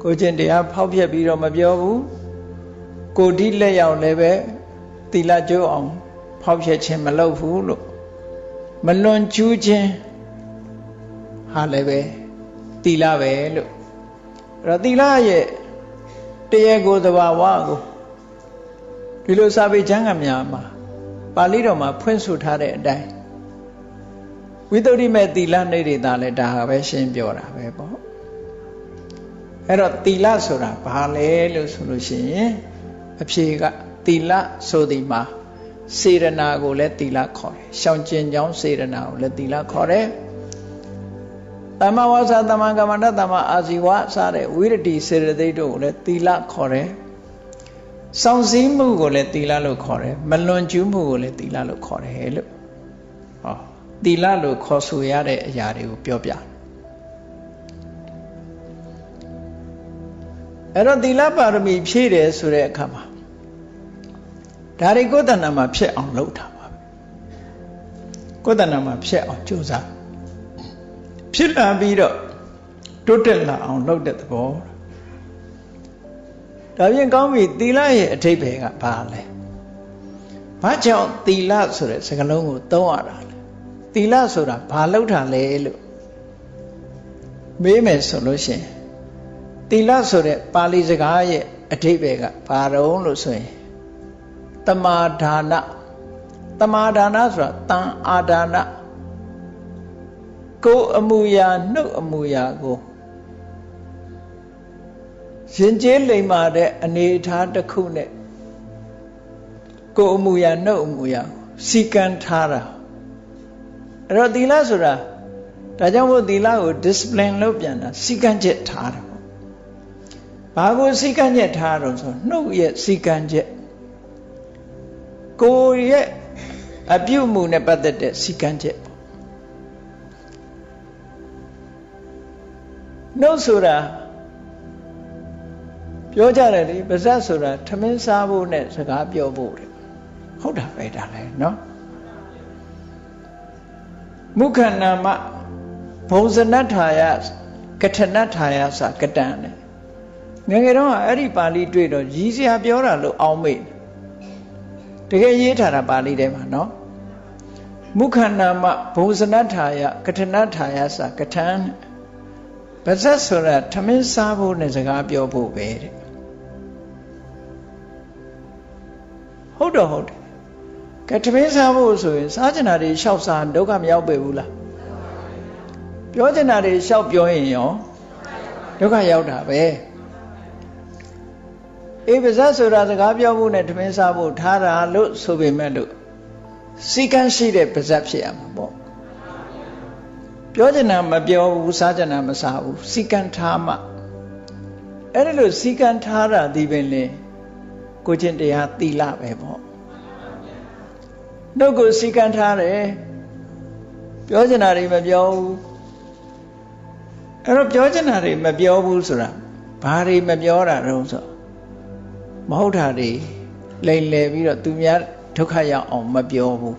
A: ကိုကျင့်တရားဖောက်ဖျက်ပြီးတော့မပြောဘူးကိုဒီလက်ရောက်လည်းပဲသီလကျိုးအောင်ဖောက်ဖျက်ခြင်းမလုပ်ဘူးလို့မလွန်ကျူးခြင်းဟာလည်းပဲသီလပဲလို့အဲ့တော့သီလရဲ့တရားကိုယ်သဘာဝကိုဒီလိုစာပေကျမ်းဂန်များမှာပါဠိတော်မှာဖွင့်ဆိုထားတဲ့အတိုင်းဝိသုဒ္ဓိမဲ့သီလနေရတာလဲဒါဟာပဲရှင်းပြောတာပဲပေါ့အဲ့တော့သီလဆိုတာဘာလဲလို့ဆိုလို့ရှိရင်အဖြေကသီလဆိုဒီမှာစေရနာကိုလည်းသီလခေါ်တယ်ရှောင်ကျဉ်ကြောင်းစေရနာကိုလည်းသီလခေါ်တယ်သမ္မာဝါစာသမ္မာကမ္မန္တသမ္မာအာဇီဝစတဲ့ဝိရတိစေတသိက်တို့ကိုလည်းသီလခေါ်တယ်။စောင့်စည်းမှုကိုလည်းသီလလို့ခေါ်တယ်။မလွန်ကျူးမှုကိုလည်းသီလလို့ခေါ်တယ်လို့ဟောသီလလို့ခေါ်ဆိုရတဲ့အရာတွေကိုပြောပြအဲ့တော့သီလပါရမီဖြည့်တယ်ဆိုတဲ့အခါမှာဒါတွေကိုယ်တဏ္ဍာမှာဖြစ်အောင်လုပ်တာပါပဲကိုယ်တဏ္ဍာမှာဖြစ်အောင်ကြိုးစားဖြစ်လာပြီးတော့တိုးတက်လာအောင်လုပ်တဲ့သဘောဒါပြင်ကောင်းပြီသီလရဲ့အဓိပ္ပာယ်ကဘာလဲဘာကြောင့်သီလဆိုတဲ့စကားလုံးကိုသုံးရတာလဲသီလဆိုတာဘာလုပ်တာလဲလို့မေးမယ်ဆိုလို့ရှိရင်သီလဆိုတဲ့ပါဠိစကားရဲ့အဓိပ္ပာယ်ကဘာတုံးလို့ဆိုရင်တမာဒါနတမာဒါနဆိုတာတန်အာဒါနကိုယ်အမူအရာနှုတ်အမူအရာကိုရင်ကျေးလိမ္မာတဲ့အနေအထားတစ်ခုနဲ့ကိုယ်အမူအရာနှုတ်အမူအရာစီကံထားတာအဲ့တော့သီလဆိုတာဒါကြောင့်မို့သီလကို discipline လို့ပြန်တာစီကံချက်ထားတာပေါ့ဘာကိုစီကံချက်ထားတော့ဆိုနှုတ်ရဲ့စီကံချက်ကိုယ်ရဲ့အပြုအမူနဲ့ပတ်သက်တဲ့စီကံချက်နှုတ်ဆိုတာပြောကြတယ်လေပါဇက်ဆိုတာထမင်းစားဖို့နဲ့စကားပြောဖို့တဲ့ဟုတ်တာပဲဒါလည်းเนาะမုခဏမဘုံဇနတ္ထာယကထဏတ္ထာယစကတံနဲ့ငယ်ငယ်တော့အဲ့ဒီပါဠိတွေ့တော့ရည်စရာပြောတာလို့အောင်းမေ့တကယ်ရေးထားတာပါဠိထဲမှာเนาะ မုခန္နာမဘုဇနထာယကထဏထာယစာကထံပါဇက်ဆိုတာထမင်းစားဖို့နဲ့စကားပြောဖို့ပဲတဲ့ဟုတ်တယ်ကထမင်းစားဖို့ဆိုရင်စားကျင်တာတွေလျှောက်စားဒုက္ခမရောက်ပေဘူးလားပြောကျင်တာတွေလျှောက်ပြောရင်ရောဒုက္ခရောက်တာပဲပါဇက်ဆိုတာစကားပြောဖို့နဲ့ထမင်းစားဖို့ထားတာလို့ဆိုပေမဲ့လို့စီကံရှိတဲ့ပါဇက်ဖြစ်ရမှာပေါ့ပြောချင်တာမပြောဘူးစားချင်တာမစားဘူးစီကံထားမှအဲ့ဒါလို့စီကံထားတာဒီပင်လေကိုချင်းတရားသီလပဲပေါ့နှုတ်ကိုစီကံထားတယ်ပြောချင်တာတွေမပြောဘူးအဲ့တော့ပြောချင်တာတွေမပြောဘူးဆိုတာဘာတွေမပြောတာတုံးဆိုမဟုတ်တာတွေလိမ်လည်ပြီးတော့သူများဒုက္ခရောက်အောင်မပြောဘူး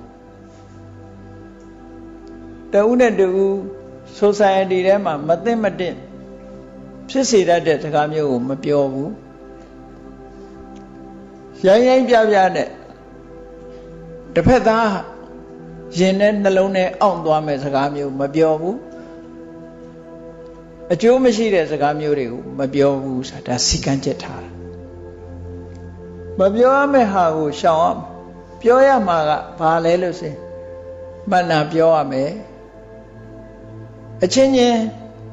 A: တဦးနဲ့တဦး society ထဲမှာမသိမတင်ဖြစ်စေတတ်တဲ့စကားမျိုးကိုမပြောဘူးရိုင်းရိုင်းပြပြနဲ့တစ်ဖက်သားရင်နဲ့နှလုံးနဲ့အောင့်သွားမဲ့စကားမျိုးမပြောဘူးအကျိုးမရှိတဲ့စကားမျိုးတွေကိုမပြောဘူးဆိုတာဒါစီကံချက်ထားတာမပြောရမယ့်ဟာကိုရှောင်အောင်ပြောရမှာကဘာလဲလို့ဆိုရင်မှန်တာပြောရမယ်အချင်းချင်း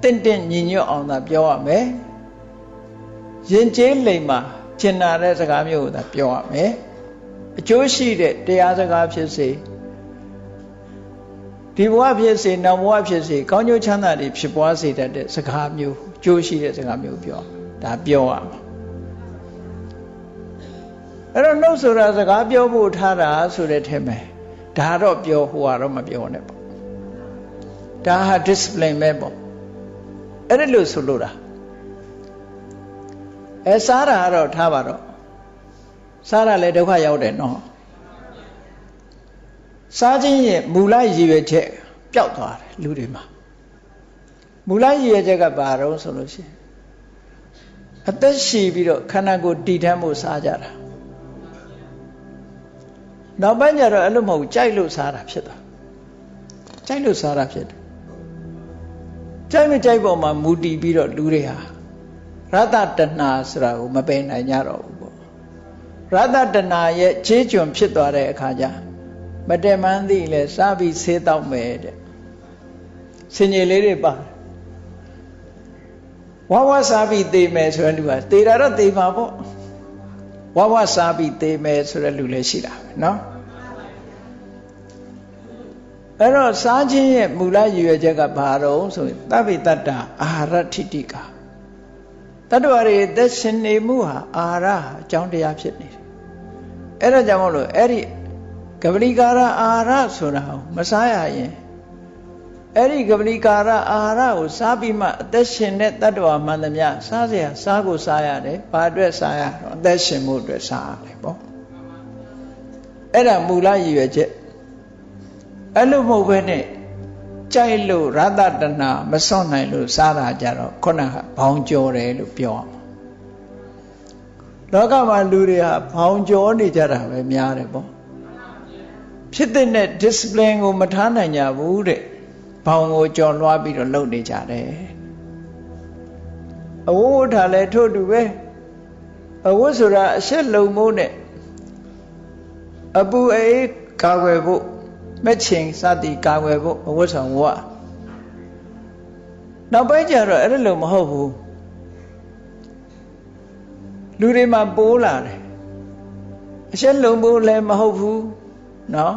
A: တင့်တင့်ညီညွတ်အောင်သာပြောရမယ်ရင်ကျေးလိမ်မှာကျင်နာတဲ့စကားမျိုးကိုသာပြောရမယ်အကျိုးရှိတဲ့တရားစကားဖြစ်စေဒီဘဝဖြစ်စေနောက်ဘဝဖြစ်စေကောင်းကျိုးချမ်းသာတွေဖြစ်ပွားစေတတ်တဲ့စကားမျိုးအကျိုးရှိတဲ့စကားမျိုးပြောဒါပြောရမှာအဲ့တော့နှုတ်ဆိုတာစကားပြောဖို့ထားတာဆိုတဲ့ထဲမှာဒါတော့ပြောဟိုကတော့မပြောနဲ့ပေါ့ဒါဟာ discipline ပဲပေါ့အဲ့ဒါလို့ဆိုလို့တာစားတာကတော့ထားပါတော့စားတာလည်းဒုက္ခရောက်တယ်နော်စားခြင်းရဲ့မူလရည်ရွယ်ချက်ပျောက်သွားတယ်လူတွေမှာမူလရည်ရွယ်ချက်ကဘာတော့ဆိုလို့ရှိရင်အသက်ရှည်ပြီးတော့ခန္ဓာကိုယ်တည်ထမ်းဖို့စားကြတာနောက်ပိုင်းကျတော့အဲ့လိုမဟုတ်ကြိုက်လို့စားတာဖြစ်သွားကြိုက်လို့စားတာဖြစ်တယ်ကြိုက်မကြိုက်ပေါ်မှာမူတည်ပြီးတော့လူတွေဟာရတ္တတဏှာဆိုတာကိုမပယ်နိုင်ကြတော့ဘူးပေါ့ရတ္တတဏှာရဲ့ခြေကျွံဖြစ်သွားတဲ့အခါကျမတည်မှန်းသိလဲစားပြီးဆေးတောက်မယ်တဲ့စင်ကြီးလေးတွေပါဝါဝစားပြီးသေမယ်ဆိုတဲ့လူကသေတာတော့သေမှာပေါ့ဝါဝစားပြီးသေမယ်ဆိုတဲ့လူလည်းရှိတာပဲเนาะအဲ့တော့စားခြင်းရဲ့မူလရည်ရွယ်ချက်ကဘာတော့ဆိုရင်သဗ္ဗေတ္တအာဟာရထိတိကတတ္တဝါတွေသက်ရှင်နေမှုဟာအာဟာရအကြောင်းတရားဖြစ်နေတယ်အဲ့ဒါကြောင့်မို့လို့အဲ့ဒီကပလီကာရအာဟာရဆိုတာကိုမစားရရင်အဲ့ဒီကပလီကာရအာဟာရကိုစားပြီးမှအသက်ရှင်တဲ့တတ္တဝါမှန်သမျှစားเสียစားကိုစားရတယ်ဘာအတွက်စားရတော့အသက်ရှင်မှုအတွက်စားရတယ်ပေါ့အဲ့ဒါမူလရည်ရွယ်ချက်အဲ့လိုမဟုတ်ဘဲနဲ့ကြိုက်လို့ရတ္တတဏမစွန့်နိုင်လို့စားတာကြတော့ခုနကဘောင်ကျော်တယ်လို့ပြောအောင်လောကမှာလူတွေဟာဘောင်ကျော်နေကြတာပဲများတယ်ပေါ့ဖြစ်တဲ့ discipline ကိုမထားနိုင်ကြဘူးတဲ့ဘောင်ကိုကျော်လွှားပြီးတော့လုပ်နေကြတယ်အဝတ်ထားလဲထို့တူပဲအဝတ်ဆိုတာအရှက်လုံမိုးနဲ့အပူအေးကာကွယ်ဖို့မဲ့ချင်းစသည်ကာကွယ်ဖို့အဝတ်ဆောင်ဝတ်နောက်ပိုင်းကျတော့အဲ့လိုမဟုတ်ဘူးလူတွေမှာပိုးလာတယ်အရှက်လုံဖို့လည်းမဟုတ်ဘူးနော်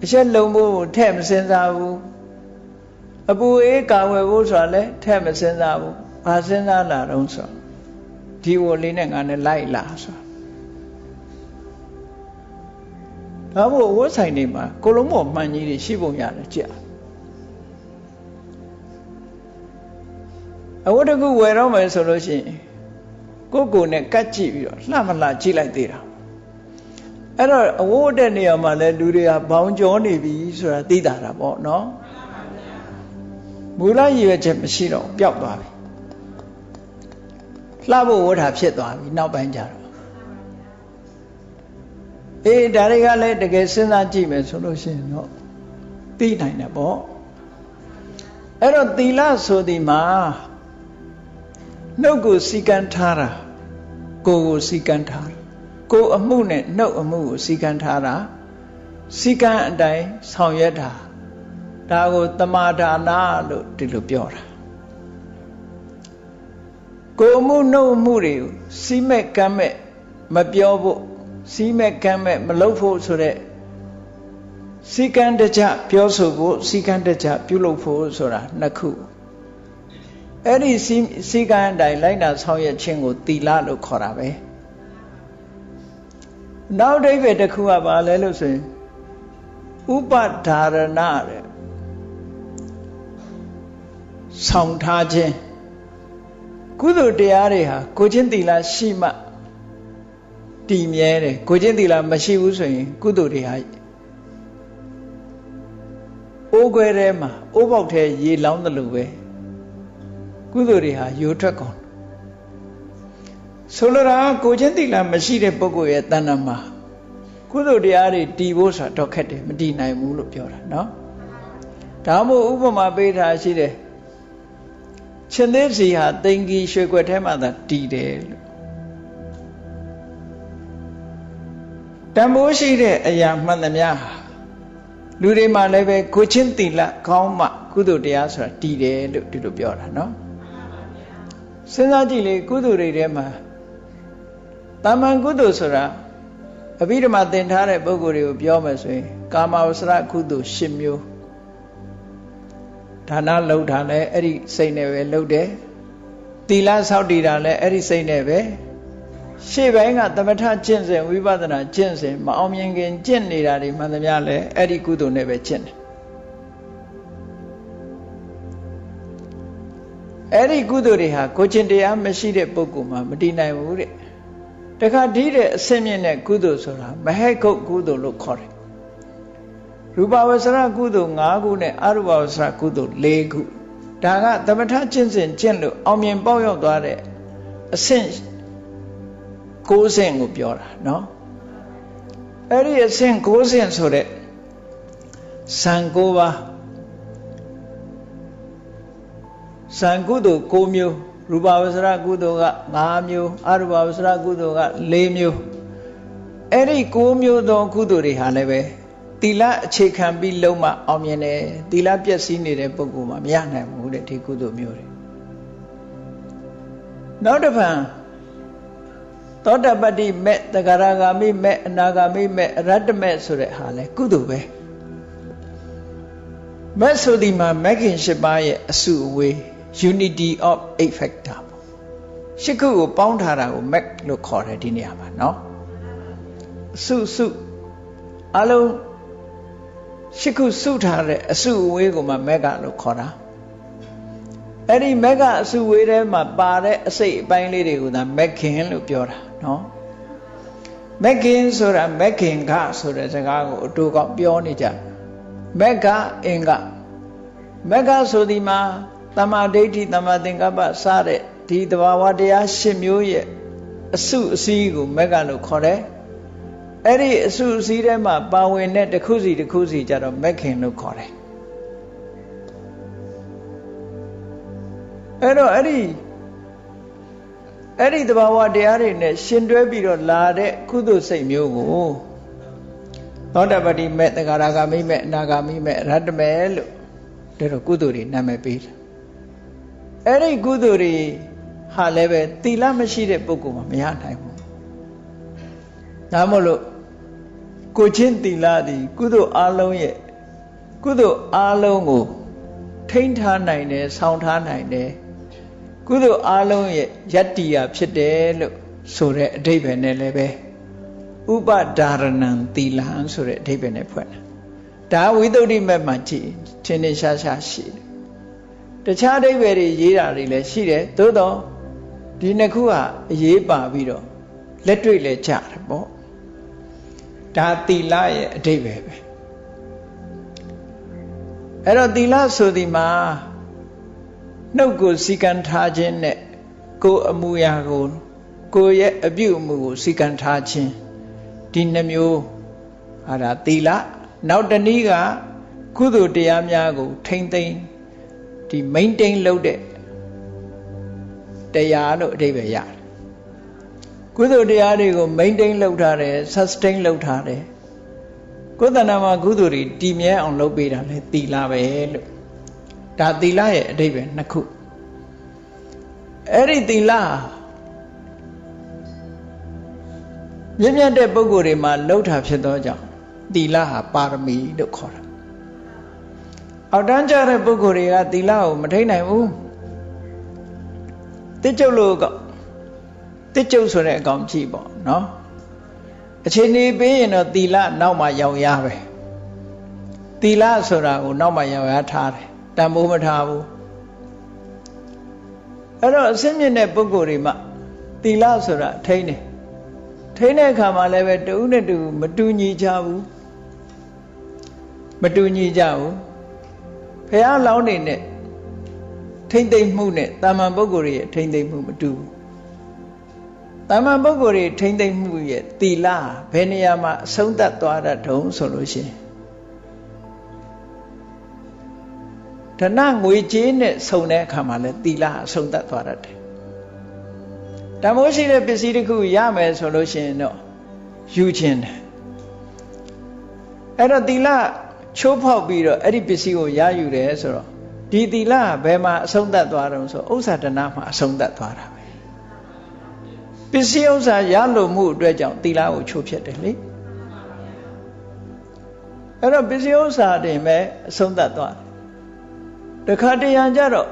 A: အရှက်လုံဖို့ထဲ့မစင်စားဘူးအပူအေးကာဝယ်ဖို့ဆိုတာလည်းထဲ့မစင်စားဘူးဘာစဉ်းစားလာတော့ဆိုဒီဝလေးနဲ့ငါနဲ့လိုက်လာဆိုဒါမို့ဝတ်ဆိုင်တွေမှာကိုလုံးမော်မှန်ကြီးတွေရှိပုံရတယ်ကြည့်အဝတ်တကူဝယ်တော့မယ်ဆိုလို့ရှိရင်ကိုနဲ့ကတ်ကြည့်ပြီးတော့လှမလှကြည့်လိုက်သေးတာအဲ့တော့အဝတ်တဲ့နေရာမှာလဲလူတွေကဘောင်ကျော်နေပြီဆိုတာသိတာပေါ့နော်မူလရည်ရွယ်ချက်မရှိတော့ပျောက်သွားပြီလှဖို့ဝတ်တာဖြစ်သွားပြီနောက်ပိုင်းကျတော့ဒါတွေကလည်းတကယ်စဉ်းစားကြည့်မယ်ဆိုလို့ရှိရင်တော့ သိနိုင်တယ်ပေါ့အဲ့တော့သီလဆိုဒီမှာနှုတ်ကိုစီကံထားတာကိုယ်ကိုစီကံထားတာကိုယ်အမှုနဲ့နှုတ်အမှုကိုစီကံထားတာစီကံအတိုင်းဆောင်ရွက်တာဒါကိုတမာဒါနလို့ဒီလိုပြောတာကိုယ်အမှုနှုတ်အမှုတွေကိုစီးမဲ့ကမ်းမဲ့မပြောဖို့စီးမဲ့ကမ်းမဲ့မလုပ်ဖို့ဆိုတဲ့စီကံတကြပြောဆိုဖို့စီကံတကြပြုလုပ်ဖို့ဆိုတာနှစ်ခုအဲ့ဒီစီကံအတိုင်းလိုက်နာဆောင်ရွက်ခြင်းကိုသီလလို့ခေါ်တာပဲနောက်အဓိပ္ပာယ်တစ်ခုကဘာလဲလို့ဆိုရင်ဥပဒါရဏတဲ့ဆောင်ထားခြင်းကုသိုလ်တရားတွေဟာကိုချင်းသီလရှိမှတည်မြဲတယ်ကိုချင်းသီလမရှိဘူးဆိုရင်ကုသိုလ်တွေဟာအိုးခွဲထဲမှာအိုးပေါက်ထဲရေလောင်းတယ်လို့ပဲကုသိုလ်တွေဟာယိုထွက်ကုန်ဆိုလိုတာကိုချင်းသီလမရှိတဲ့ပုဂ္ဂိုလ်ရဲ့တဏ္ဍာမှာကုသိုလ်တရားတွေတည်ဖို့ဆိုတာတော့ခက်တယ်မတည်နိုင်ဘူးလို့ပြောတာနော်ဒါမှမဟုတ်ဥပမာပေးထားရှိတယ်ရှင်သေးစီဟာတိမ်ကြီးရွှေကွက်ထဲမှာသာတည်တယ်လို့တန်ဖိုးရှိတဲ့အရာမှန်သမျှလူတွေမှာလည်းပဲကိုချင်းသီလကောင်းမှကုသိုလ်တရားဆိုတာတည်တယ်လို့ဒီလိုပြောတာနော်စဉ်းစားကြည့်လေကုသိုလ်တွေထဲမှာတာမန်ကုသိုလ်ဆိုတာအဘိဓမ္မာသင်ထားတဲ့ပုဂ္ဂိုလ်တွေကိုပြောမယ်ဆိုရင်ကာမဝဆရကုသိုလ်10မျိုးဒါနလုပ်တာလည်းအဲ့ဒီစိတ်နဲ့ပဲလုပ်တယ်သီလဆောက်တည်တာလည်းအဲ့ဒီစိတ်နဲ့ပဲရှေ့ပိုင်းကသမထကျင့်စဉ်ဝိပဿနာကျင့်စဉ်မအောင်မြင်ခင်ကျင့်နေတာတွေမှန်သမျှလည်းအဲ့ဒီကုသိုလ်နဲ့ပဲကျင့်တယ်အဲ့ဒီကုသိုလ်တွေဟာကိုချင်းတရားမရှိတဲ့ပုဂ္ဂိုလ်မှမတည်နိုင်ဘူးတဲ့တခါတည်းတဲ့အစင်းမြင့်တဲ့ကုသိုလ်ဆိုတာမဟိတ်ကုတ်ကုသိုလ်လို့ခေါ်တယ်ရူပဝဆရကုသိုလ်5ခုနဲ့အရူပဝဆရကုသိုလ်4ခုဒါကသမထကျင့်စဉ်ကျင့်လို့အောင်မြင်ပေါက်ရောက်သွားတဲ့အဆင့်9ဆင့်ကိုပြောတာနော်အဲ့ဒီအဆင့်9ဆင့်ဆိုတဲ့ဇံ9ပါးဇံကုသိုလ်9မျိုးရူပဝဆရကုသိုလ်က5မျိုးအရူပဝဆရကုသိုလ်က4မျိုးအဲ့ဒီ9မျိုးသောကုသိုလ်တွေဟာလည်းပဲသီလအခြေခံပြီးလုံးမအောင်မြင်တယ်သီလပျက်စီးနေတဲ့ပုဂ္ဂိုလ်မှမရနိုင်ဘူးတဲ့ဒီကုသိုလ်မျိုးတွေနောက်တစ်ဖန်သောတပတ္တိမဲ့သဂရဂါမိမဲ့အနာဂါမိမဲ့အရတ္တမဲ့ဆိုတဲ့ဟာလဲကုသိုလ်ပဲမဲ့ဆိုဒီမှာမဂ်ခင်၈ပါးရဲ့အစုအဝေး unity of 8 factor ပေါ့ရှစ်ခုကိုပေါင်းထားတာကိုမဂ်လို့ခေါ်တယ်ဒီနေရာမှာเนาะစုအလုံးရှစ်ခုစုထားတဲ့အစုအဝေးကိုမှမဂ်ကလို့ခေါ်တာအဲ့ဒီမဂ်ကအစုဝေးထဲမှာပါတဲ့အစိတ်အပိုင်းလေးတွေကိုသာမဂ်ခင်လို့ပြောတာเนาะမဂ်ခင်ဆိုတာမဂ်ခင်ကဆိုတဲ့စကားကိုအတူကောက်ပြောနေကြမဂ္ဂအင်္ဂမဂ္ဂဆိုဒီမှာတမ္မာဒိဋ္ဌိတမ္မာသင်္ကပ္ပစတဲ့ဒီသဘာဝတရား10မျိုးရဲ့အစုအစည်းကိုမဂ္ဂလို့ခေါ်တယ်အဲ့ဒီအစုအစည်းထဲမှာပါဝင်တဲ့တစ်ခုစီကြတော့မဂ်ခင်လို့ခေါ်တယ်အဲ့တော့အဲ့ဒီသဘာဝတရားတွေနဲ့ရှင်တွဲပြီးတော့လာတဲ့ကုသိုလ်စိတ်မျိုးကိုသောတပတ္တိမဲ့သဂရဂါမိမဲ့အနာဂါမိမဲ့အရတ္တမဲ့လို့ဒါတော့ကုသိုလ်တွေနာမည်ပေးတယ်အဲ့ဒီကုသိုလ်တွေဟာလည်းပဲသီလမရှိတဲ့ပုဂ္ဂိုလ်မှမရနိုင်ဘူးဒါမို့လို့ကိုချင်းသီလသည်ကုသိုလ်အလုံးရဲ့ကုသိုလ်အလုံးကိုထိန်းထားနိုင်တယ်ဆောင်ထားနိုင်တယ်ကုသိုလ်အလုံးရဲ့ယတ္တိယဖြစ်တယ်လို့ဆိုတဲ့အဓိပ္ပာယ်နဲ့လည်းပဲဥပဒါရဏံသီလံဆိုတဲ့အဓိပ္ပာယ်နဲ့ဖွင့်တာဒါဝိသုဒ္ဓိမဲ့မှာကြည့်ထင်ထင်ရှားရှားရှိတယ်တခြားအဓိပ္ပာယ်တွေရေးတာတွေလည်းရှိတယ်သို့တော့ဒီနှစ်ခုဟာအရေးပါပြီးတော့လက်တွေ့လဲကြတယ်ပေါ့ဒါသီလရဲ့အဓိပ္ပာယ်ပဲအဲ့တော့သီလဆိုဒီမှာနှုတ်ကိုစီကံထားခြင်းနဲ့ကိုယ်အမူအရာကိုယ်ရဲ့အပြုအမူကိုစီကံထားခြင်းဒီနှမျိုးဟာဒါသီလနောက်တနည်းက ကုသိုလ်တရားများကိုထိမ့်သိမ်းဒီ maintain လုပ်တဲ့တရားလို့အဓိပ္ပာယ်ရတယ်ကုသိုလ်တရားတွေကို maintain လုပ်ထားတယ် sustain လုပ်ထားတယ်ကိုယ်တဏ္ဍာမှာကုသိုလ်တွေတည်မြဲအောင်လုပ်ပေးတာလေသီလပဲလို့ဒါသီလရဲ့အဓိပ္ပာယ်နှစ်ခုအဲ့ဒီသီလမြင့်မြတ်တဲ့ပုဂ္ဂိုလ်တွေမှာလှုပ်တာဖြစ်သောကြောင့်သီလဟာပါရမီလို့ခေါ်တာအောက်တန်းကျတဲ့ပုဂ္ဂိုလ်တွေကသီလကိုမထိန်းနိုင်ဘူးတစ်ကျုပ်လို့ကတစ်ကျုပ်ဆိုတဲ့အကောင်ကြည့်ပေါ့နော်အခြေအနေပေးရင်တော့သီလနောက်မှရောက်ရပဲသီလဆိုတာကိုနောက်မှရောက်ရထားတယ်တန်ဖိုးမထားဘူးအဲ့တော့အစင်းမြင့်တဲ့ပုဂ္ဂိုလ်တွေမှာသီလဆိုတာထိန်းတယ်ထိန်းတဲ့အခါမှာလည်းပဲတူနဲ့တူမတူညီကြဘူးမတူညီကြဘူးဘုရားလောင်းနေနဲ့ထိမ့်သိမ့်မှုနဲ့တာမန်ပုဂ္ဂိုလ်ရဲ့ထိမ့်သိမ့်မှုမတူဘူးတာမန်ပုဂ္ဂိုလ်တွေထိမ့်သိမ့်မှုရဲ့သီလဘယ်နေရာမှာအဆုံးသတ်သွားတတ်တုံးဆိုလို့ရှိရင်ဓနငွေကြေးနဲ့ဆုံတဲ့အခါမှာလည်းသီလအဆုံးသတ်သွားတတ်တယ်တမိုးရှိတဲ့ပစ္စည်းတစ်ခုရမယ်ဆိုလို့ရှိရင်တော့ယူခြင်းတယ်အဲ့တော့သီလချိုးဖောက်ပြီးတော့အဲ့ဒီပစ္စည်းကိုရယူတယ်ဆိုတော့ဒီသီလဘယ်မှာအဆုံးသတ်သွားတုံးဆိုဥစ္စာဒနာမှာအဆုံးသတ်သွားတာပဲပစ္စည်းဥစ္စာရလို့မှုအတွက်ကြောင့်သီလကိုချိုးဖျက်တယ်လေအဲ့တော့ပစ္စည်းဥစ္စာတွေပဲအဆုံးသတ်သွားတယ်တခါတရံကြတော့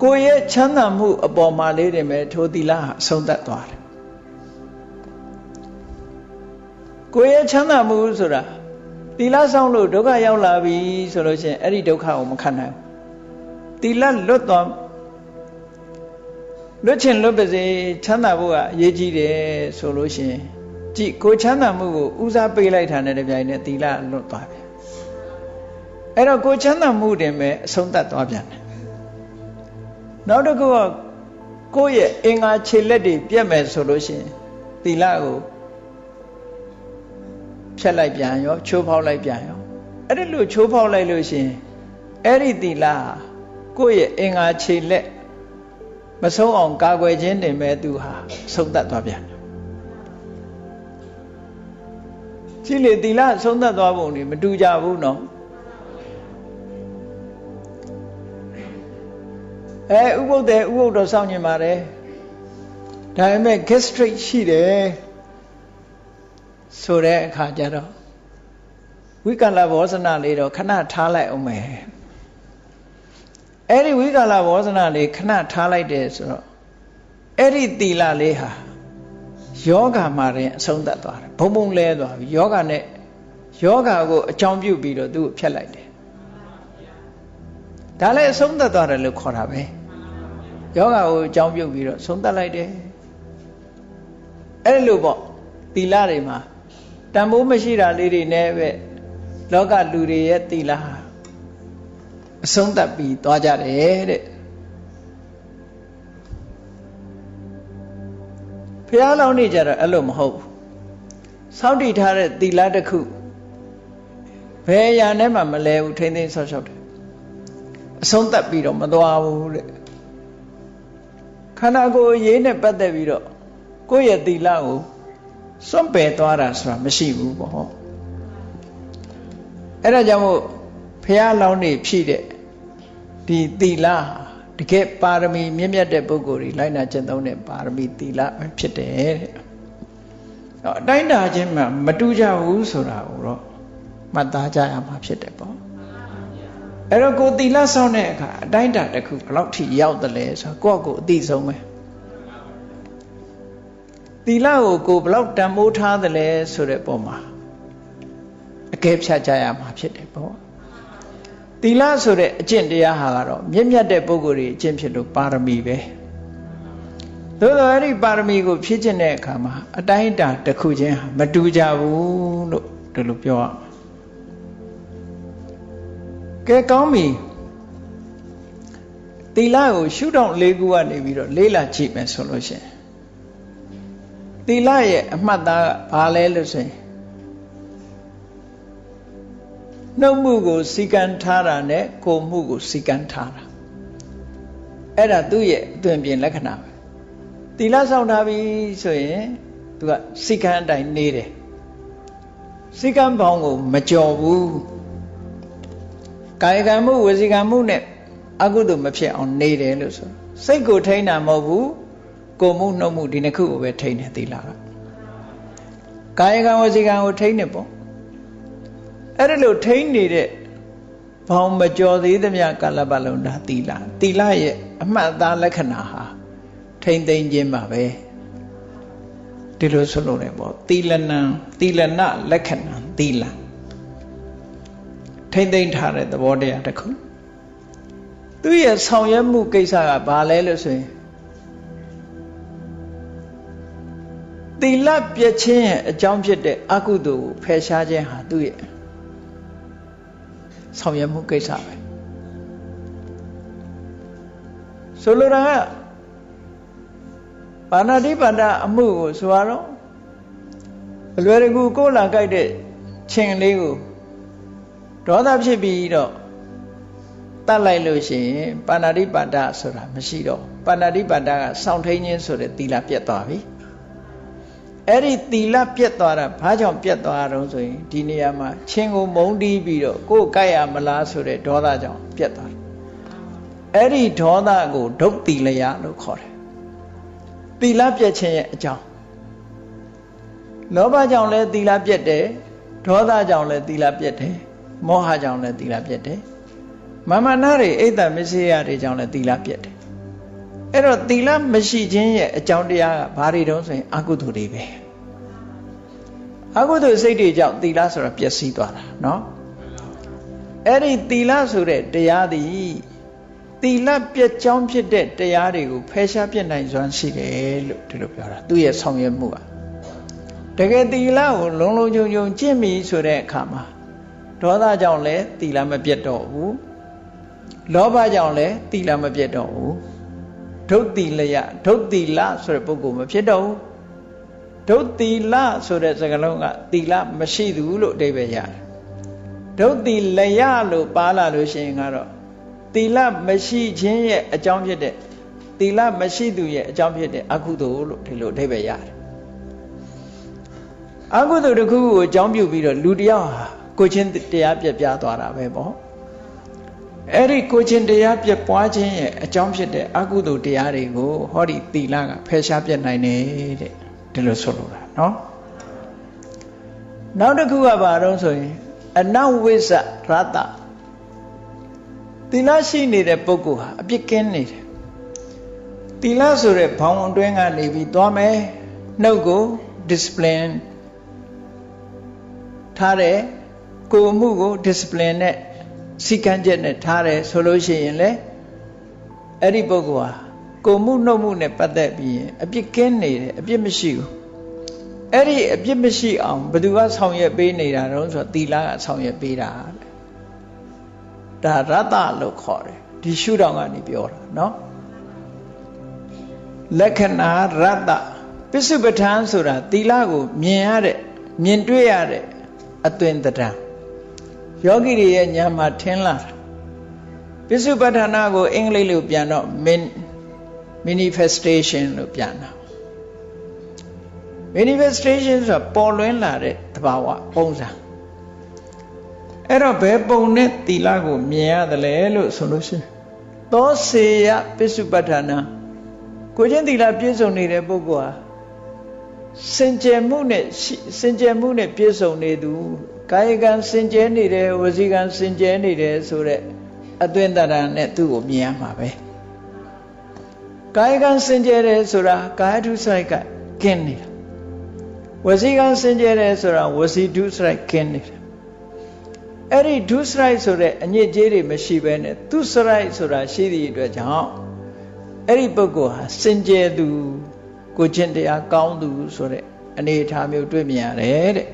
A: ကိုယ်ရဲ့ချမ်းသာမှုအပေါ်မှာလေးတွေပဲထိုသီလဟာအဆုံးသတ်သွားတယ်ကိုယ်ရဲ့ချမ်းသာမှုဆိုတာသီလဆောင်လို့ဒုက္ခရောက်လာပြီဆိုလို့ရှိရင်အဲ့ဒီဒုက္ခကိုမခံနိုင်ဘူးသီလလွတ်သွားလွတ်ချင်လွတ်ပါစေချမ်းသာဖို့ကအရေးကြီးတယ်ဆိုလို့ရှိရင်ကြည့်ကိုချမ်းသာမှုကိုဦးစားပေးလိုက်တာနဲ့တပြိုင်နက်သီလလွတ်သွားပြီအဲ့တော့ကိုချမ်းသာမှုတင်ပဲအဆုံးသတ်သွားပြန်တယ်နောက်တစ်ခုကကိုယ့်ရဲ့အင်္ဂါခြေလက်တွေပြတ်မယ်ဆိုလို့ရှိရင်သီလကိုဖြတ်လိုက်ပြန်ရောချိုးဖောက်လိုက်ပြန်ရောအဲ့ဒီလိုချိုးဖောက်လိုက်လို့ရှိရင်အဲ့ဒီသီလကိုယ့်ရဲ့အင်္ဂါခြေလက်မဆုံးအောင်ကာကွယ်ခြင်းတင်မဲ့သူဟာဆုံးသတ်သွားပြန်တယ်ကြည့်လေသီလဆုံးသတ်သွားပုံတွေမတူကြဘူးနော်ဥပုပ်ဥပုပ်တော့စောင့်နေပါတယ်ဒါပေမဲ့ gastric ရှိတယ်ဆိုတဲ့အခါကျတော့ဝိကလဘောဇနာလေးတော့ခဏထားလိုက်အောင်မယ်အဲ့ဒီဝိကလဘောဇနာလေးခဏထားလိုက်တယ်ဆိုတော့အဲ့ဒီသီလလေးဟာယောဂမှာရင်အဆုံးသတ်သွားတယ်ဘုံဘုံလဲသွားပြီယောဂနဲ့ယောဂကိုအကြောင်းပြုပြီးတော့သူ့ကိုဖျက်လိုက်တယ်ဒါလည်းအဆုံးသတ်သွားတယ်လို့ခေါ်တာပဲယောဂကိုအကြောင်းပြုပြီးတော့ဆုံးသတ်လိုက်တယ်အဲ့လိုပေါ့သီလတွေမှာတန်ဖိုးမရှိတာလေးတွေနဲ့ပဲလောကလူတွေရဲ့သီလဟာအဆုံးသတ်ပြီးသွားကြတယ်တဲ့ဘုရားလောင်းနေကြတော့အဲ့လိုမဟုတ်ဘူးစောင့်တည်ထားတဲ့သီလတစ်ခုဘယ်အရာနဲ့မှမလဲဘူးထိမ့်သိမ်းဆော့ရှော့တယ်အဆုံးသတ်ပြီးတော့မသွားဘူးတဲ့ခန္ဓာကိုယ်ရေးနဲ့ပတ်သက်ပြီးတော့ကိုယ့်ရဲ့သီလကိုစွန့်ပယ်သွားတာဆိုတာမရှိဘူးပေါ့အဲ့ဒါကြောင့်မို့ဘုရားလောင်းနေဖြည့်တဲ့ဒီသီလတကယ်ပါရမီမြင့်မြတ်တဲ့ပုဂ္ဂိုလ်တွေလိုက်နာကျင့်သုံးတဲ့ပါရမီသီလပဲဖြစ်တယ်တဲ့အတိုင်းတာချင်းမှမတူကြဘူးဆိုတာကိုတော့မှတ်သားကြရမှာဖြစ်တယ်ပေါ့အဲ့တော့ကိုသီလဆောင်တဲ့အခါအတိုင်းတာတစ်ခုဘယ်လောက်ထိရောက်တယ်လဲဆိုတော့ကိုယ့်အသိဆုံးပဲသီလကိုဘယ်လောက်တန်ဖိုးထားတယ်လဲဆိုတဲ့ပုံမှာအကဲဖြတ်ကြရမှာဖြစ်တယ်ပေါ့သီလဆိုတဲ့အကျင့်တရားဟာကတော့မြင့်မြတ်တဲ့ပုဂ္ဂိုလ်တွေအကျင့်ဖြစ်လို့ပါရမီပဲသို့သောအဲ့ဒီပါရမီကိုဖြည့်ကျင့်တဲ့အခါမှာအတိုင်းတာတစ်ခုချင်းဟာမတူကြဘူးလို့ဒီလိုပြောရမှာကဲကောင်းပြီသီလကိုရှုထောင့်၄ခုကနေပြီးတော့လေးလာကြည့်မယ်ဆိုလို့ရှိရင်သီလရဲ့အမှတ်သားကဘာလဲလို့ဆိုရင် နှုတ်မှုကိုစီကံထားတာနဲ့ကိုယ်မှုကိုစီကံထားတာအဲ့ဒါသူ့ရဲ့အသွင်ပြင်လက္ခဏာပဲသီလဆောင်ထားပြီဆိုရင်သူကစီကံအတိုင်းနေတယ်စီကံပေါင်းကိုမကြော်ဘူးကာယကံမှုဝစီကံမှုနဲ့အကုသိုလ်မဖြစ်အောင်နေတယ်လို့ဆိုစိတ်ကိုထိန်းတာမဟုတ်ဘူးကိုယ်မှုနှုတ်မှုဒီနှစ်ခုကိုပဲထိန်းတယ်သီလကကာယကံဝစီကံကိုထိန်းနေပေါ့အဲ့ဒါလို့ထိန်းနေတဲ့ဘောင်မကြော်သေးသမျှကာလပတ်လုံးဒါသီလရဲ့အမှတ်အသားလက္ခဏာဟာထိန်းသိမ်းခြင်းပါပဲဒီလိုဆိုလို့လည်းပေါ့သီလနလက္ခဏာသီလထိန်းသိမ်းထားတဲ့သဘောတရားတစ်ခုသူရဲ့ဆောင်ရွက်မှုကိစ္စကဘာလဲလို့ဆိုရင်သီလပြည့်ခြင်းရဲ့အကြောင်းဖြစ်တဲ့အကုသိုလ်ကိုဖယ်ရှားခြင်းဟာသူ့ရဲ့ဆောင်ရွက်မှုကိစ္စပဲဆိုလိုတာကပါဏာတိပါဒအမှုကိုဆိုရတော့အလွယ်တကူကိုယ်လာကြိုက်တဲ့ခြင်းလေးကိုဒေါသဖြစ်ပြီးတော့တတ်လိုက်လို့ရှိရင်ပါဏာတိပါဒဆိုတာမရှိတော့ပါဏာတိပါဒကစောင့်ထိန်ခြင်းဆိုတဲ့သီလပြတ်သွားပြီအဲ့ဒီသီလပြတ်သွားတာဘာကြောင့်ပြတ်သွားတော့ဆိုရင်ဒီနေရာမှာခြင်းကိုမုန်းတီးပြီးတော့ကိုယ်ကြိုက်ရမလားဆိုတဲ့ဒေါသကြောင့်ပြတ်သွားတယ်အဲ့ဒီဒေါသကိုဒုတ်သီလယလို့ခေါ်တယ်သီလပြတ်ခြင်းရဲ့အကြောင်းလောဘကြောင့်လည်းသီလပြတ်တယ်ဒေါသကြောင့်လည်းသီလပြတ်တယ်မောဟကြောင့်လည်းသီလပြတ်တယ်မာမနာတွေအိတ်တမစ္စရိယတွေကြောင့်လည်းသီလပြတ်တယ်အဲ့တော့သီလမရှိခြင်းရဲ့အကြောင်းတရားကဘာတွေတုံးဆိုရင်အကုသိုလ်တွေပဲအကုသိုလ်စိတ်တွေကြောင့်သီလဆိုတာပျက်စီးသွားတာเนาะအဲ့ဒီသီလဆိုတဲ့တရားသည်သီလပြည့်ကြောင်းဖြစ်တဲ့တရားတွေကိုဖယ်ရှားပြစ်နိုင်စွမ်းရှိတယ်လို့ဒီလိုပြောတာသူရဲ့ဆောင်ရွက်မှုကတကယ်သီလကိုလုံးလုံးချုံချုံကျင့်ပြီဆိုတဲ့အခါမှာဒေါသကြောင့်လည်းသီလမပြတ်တော့ဘူးလောဘကြောင့်လည်းသီလမပြတ်တော့ဘူးဒုတ်သီလဆိုတဲ့ပုဂ္ဂိုလ်မဖြစ်တော့ဘူးဒုတ်သီလဆိုတဲ့စကားလုံးကသီလမရှိသူလို့အဓိပ္ပာယ်ရတယ်ဒုတ်သီလယလို့ပါလာလို့ရှိရင်ကတော့သီလမရှိခြင်းရဲ့အကြောင်းဖြစ်တဲ့သီလမရှိသူရဲ့အကြောင်းဖြစ်တဲ့အကုသိုလ်လို့ဒီလိုအဓိပ္ပာယ်ရတယ်အကုသိုလ်တစ်ခုကိုအကြောင်းပြုပြီးတော့လူတယောက်ဟာကိုချင်းတရားပြတ်ပြားသွားတာပဲပေါ့အဲ့ဒီကိုချင်းတရားပြတ်ပွားခြင်းရဲ့အကြောင်းဖြစ်တဲ့အကုသိုလ်တရားတွေကိုဟောဒီသီလကဖယ်ရှားပြတ်နိုင်တယ်တဲ့ဒီလိုဆိုလိုတာเนาะနောက်တစ်ခုကဘာတော့ဆိုရင်အနဝိဇ္ဇရတ္တသီလရှိနေတဲ့ပုဂ္ဂိုလ်ဟာအပြစ်ကင်းနေတယ်သီလဆိုတဲ့ဘောင်အတွင်းကနေပြီးသွားမယ်နှုတ်ကို discipline ထားတယ်ကိုယ်မှုကို discipline နဲ့စီကံချက်နဲ့ထားတယ်ဆိုလို့ရှိရင်လေအဲ့ဒီပုဂ္ဂိုလ်ဟာကိုယ်မှုနှုတ်မှုနဲ့ပတ်သက်ပြီးရင်အပြစ်ကင်းနေတယ်အပြစ်မရှိဘူးအဲ့ဒီအပြစ်မရှိအောင်ဘယ်သူကဆောင်ရွက်ပေးနေတာတုံးဆိုတော့သီလကဆောင်ရွက်ပေးတာဒါရတ္တလို့ခေါ်တယ်ဒီရှုထောင့်ကနေပြောတာเนาะလက္ခဏာရတ္တပစ္စုပ္ပထန်ဆိုတာသီလကိုမြင်ရတဲ့မြင်တွေ့ရတဲ့အသွင်တဏ္ဍယောဂီတွေရဲ့ဉာဏ်မှာထင်လာတာပစ္စုပ္ပထနာကိုအင်္ဂလိပ်လိုပြန်တော့ manifestation လို့ပြန်တာ manifestation ဆိုတာပေါ်လွင်လာတဲ့သဘာဝပုံစံအဲ့တော့ဘယ်ပုံနဲ့သီလကိုမြင်ရတယ်လဲလို့ဆိုလို့ရှိရင်သောစေယပစ္စုပ္ပထနာကိုချင်းသီလပြည့်စုံနေတဲ့ပုဂ္ဂိုလ်ဟာစင်ကြယ်မှုနဲ့ပြည့်စုံနေသူကာယကံစင်ကြယ်နေတယ်ဝစီကံစင်ကြယ်နေတယ်ဆိုတဲ့အသွင်တရံနဲ့သူ့ကိုမြင်ရမှာပဲကာယကံစင်ကြယ်တယ်ဆိုတာကာယဒုစရိုက်ကကင်းနေတာဝစီကံစင်ကြယ်တယ်ဆိုတာဝစီဒုစရိုက်ကင်းနေတာအဲ့ဒီဒုစရိုက်ဆိုတဲ့အညစ်အကြေးတွေမရှိဘဲနဲ့သူစရိုက်ဆိုတာရှိသည့်အတွက်ကြောင့်အဲ့ဒီပုဂ္ဂိုလ်ဟာစင်ကြယ်သူကိုချင်းတရားကောင်းသူဆိုတဲ့အနေအထားမျိုးတွေ့မြင်ရတယ်တဲ့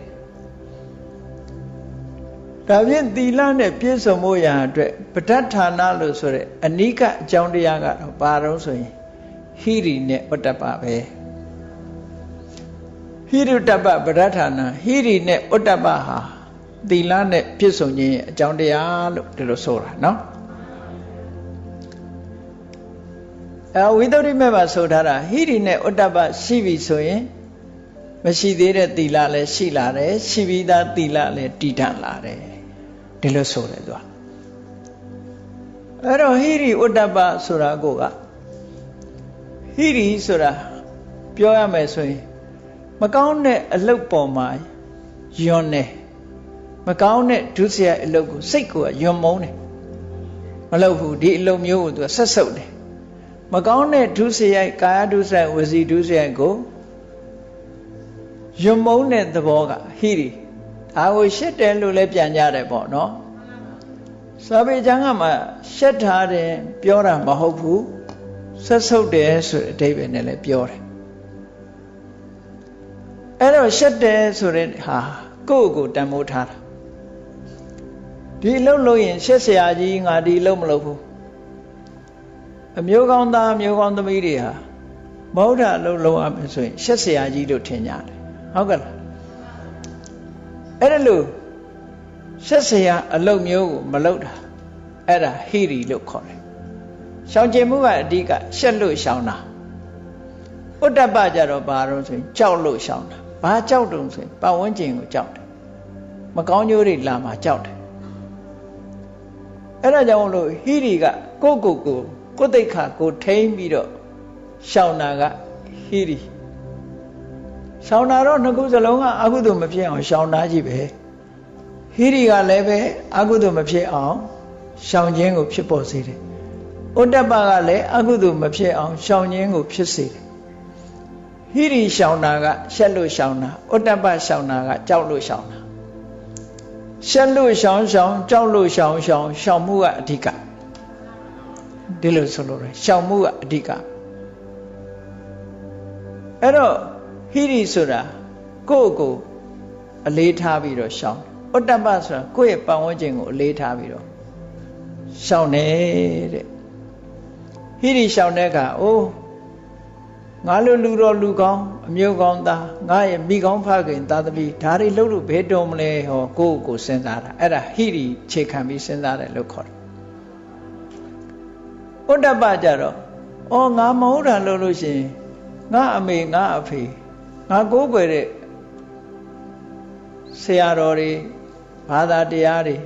A: ဒါဖြင့်သီလနဲ့ပြည့်စုံဖို့ရာအတွက်ပဋ္ဌဌာနလို့ဆိုတဲ့အနိကအကြောင်းတရားကတော့ဘာတော့ဆိုရင်ဟိရိနဲ့ဥတ္တပပဲဟိရိတ္တပပဋ္ဌဌာနဟိရိနဲ့ဥတ္တပဟာ သီလနဲ့ပြည့်စုံခြင်းရဲ့အကြောင်းတရားလို့ဒီလိုဆိုတာနော်ဝိသုဒ္ဓိမေမှာဆိုထားတာဟိရိနဲ့ဥတ္တပရှိပြီဆိုရင်မရှိသေးတဲ့သီလလည်းရှိလာတယ်ရှိပြီးသားသီလလည်းတည်ထလာတယ်ဒီလိုဆိုတယ်သူကအဲ့တော့ဟိရိဥတ္တပဆိုတာကိုကဟိရိဆိုတာပြောရမယ်ဆိုရင်မကောင်းတဲ့အလုပ်ပေါ်မှာယွန်းတယ်မကောင်းတဲ့ဒုစရိုက်အလုပ်ကိုစိတ်ကိုယွန်းမုန်းတယ်မလုပ်ဘူးဒီအလုပ်မျိုးကိုသူကဆက်ဆုပ်တယ်မကောင်းတဲ့ဒုစရိုက်ကာယဒုစရိုက်ဝစီဒုစရိုက်ကိုယွန်းမုန်းတဲ့သဘောကဟိရိဒါကိုရှက်တယ်လို့လည်းပြန်ကြတယ်ပေါ့နော်စာပေကျမ်းကမှရှက်ထားတယ်ပြောတာမဟုတ်ဘူးဆက်ဆုပ်တယ်ဆိုတဲ့အဓိပ္ပာယ်နဲ့လည်းပြောတယ်အဲ့တော့ရှက်တယ်ဆိုတဲ့ဟာကိုယ့်ကိုတန်ဖိုးထားတာဒီအလုပ်လုပ်ရင်ရှက်เสียကြီးငါဒီအလုပ်မလုပ်ဘူးအမျိုးကောင်းသားအမျိုးကောင်းသမီးတွေဟာမဟုတ်တာအလုပ်လုပ်ရမယ်ဆိုရင်ရှက်เสียကြီးလို့ထင်ကြတယ်ဟုတ်ကဲ့လားအဲ့ဒါလို့ရှက်เสียအလုပ်မျိုးကိုမလုပ်တာအဲ့ဒါဟိရိလို့ခေါ်တယ်ရှောင်ကျင်မှုကအဓိကရှက်လို့ရှောင်တာဥတ္တပကြတော့ဘာလို့ဆိုရင်ကြောက်လို့ရှောင်တာဘာကြောက်တုံဆိုရင်ပတ်ဝန်းကျင်ကိုကြောက်တယ်မကောင်းကျိုးတွေလာမှာကြောက်တယ်အဲ့ဒါကြောင့်လို့ဟိရိကကိုယ့်သိက္ခာကိုထိန်းပြီးတော့ရှောင်တာကဟိရိရှောင်တာတော့နှစ်ခုစလုံးကအကုသိုလ်မဖြစ်အောင်ရှောင်တာကြီးပဲဟိရိကလည်းပဲအကုသိုလ်မဖြစ်အောင်ရှောင်ခြင်းကိုဖြစ်ပေါ်စေတယ်ဥတ္တပကလည်းအကုသိုလ်မဖြစ်အောင်ရှောင်ခြင်းကိုဖြစ်စေတယ်ဟိရိရှောင်တာကရှက်လို့ရှောင်တာဥတ္တပရှောင်တာကကြောက်လို့ရှောင်တာရှက်လို့ရှောင်ကြောက်လို့ရှောင်မှုကအဓိကဒီလိုဆိုလို့ရရှောင်မှုကအဓိကအဲ့တော့ဟိရိဆိုတာကိုယ့်ကိုအလေးထားပြီးတော့ရှောင်ဥတ္တပဆိုတာကိုယ့်ရဲ့ပတ်ဝန်းကျင်ကိုအလေးထားပြီးတော့ရှောင်နေတဲ့ဟိရိရှောင်တဲ့အခါအိုးငါလိုလူတော်လူကောင်းအမျိုးကောင်းသားငါရဲ့မိကောင်းဖခင်သားသမီးဒါတွေလှုပ်လို့ဘယ်တုံမလဲဟောကိုယ့်ကိုစဉ်းစားတာအဲ့ဒါဟိရိခြေခံပြီးစဉ်းစားတယ်လို့ခေါ်တယ်ဥတ္တပကြတော့အော်ငါမဟုတ်တာလို့လို့ရှိရင်ငါအမေငါအဖေငါကိုးကွယ်တဲ့ဆရာတော်တွေဘာသာတရားတွေ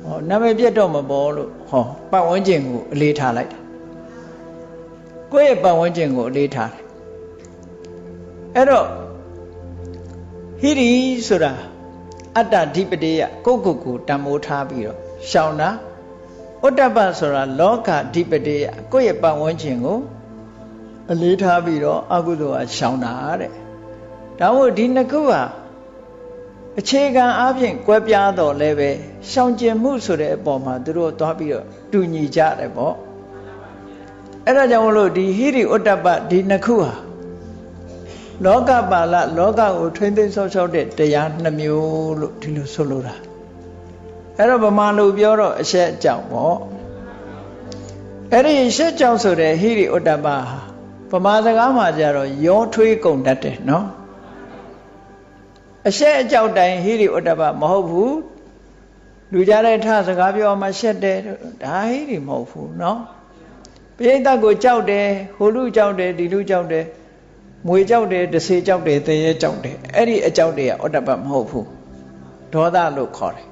A: ဟောနာမည်ပြတ်တော့မပေါ်လို့ဟောပတ်ဝန်းကျင်ကိုအလေးထားလိုက်တာကိုယ့်ရဲ့ပတ်ဝန်းကျင်ကိုအလေးထားတယ်အဲ့တော့ဟိရိဆိုတာအတ္တဓိပတိယကိုယ့်ကိုတန်ဖိုးထားပြီးတော့ရှောင်တာဥတ္တပဆိုတာလောကဓိပတိယကိုယ့်ရဲ့ပတ်ဝန်းကျင်ကိုအလေးထားပြီးတော့အကုသိုလ်ကရှောင်တာတဲ့ဒါမို့ဒီနှစ်ခုဟာအခြေခံအားဖြင့်ကွဲပြားတော့လည်းပဲရှောင်ကျင်မှုဆိုတဲ့အပေါ်မှာသူတို့သွားပြီးတော့တူညီကြတယ်ပေါ့အဲ့ဒါကြောင့်မလို့ဒီဟိရိဥတ္တပဒီနှစ်ခုဟာလောကပါဠလောကကိုထိမ့်သိမ်းဆောက်ရှောက်တဲ့တရားနှစ်မျိုးလို့ဒီလိုဆိုလိုတာအဲ့တော့ဗမာလူပြောတော့အရှက်အကြောင်းပေါ့အဲ့ဒီအရှက်ကြောင့်ဆိုတဲ့ဟိရိဥတ္တပဟာဗမာစကားမှာကြတော့ရောထွေးကုန်တတ်တယ်နော်အရှက်အကြောက်တိုင်းဟိရိဥတ္တပမဟုတ်ဘူးလူကြတဲ့ထစကားပြောမှရှက်တယ်ဒါဟိရိမဟုတ်ဘူးနော်ပိဋကကိုကြောက်တယ်ဟိုလူကြောက်တယ်ဒီလူကြောက်တယ်မွေကြောက်တယ်တဆေကြောက်တယ်တရေကြောက်တယ်အဲ့ဒီအကြောက်တွေကဥတ္တပမဟုတ်ဘူးဒေါသလို့ခေါ်တယ်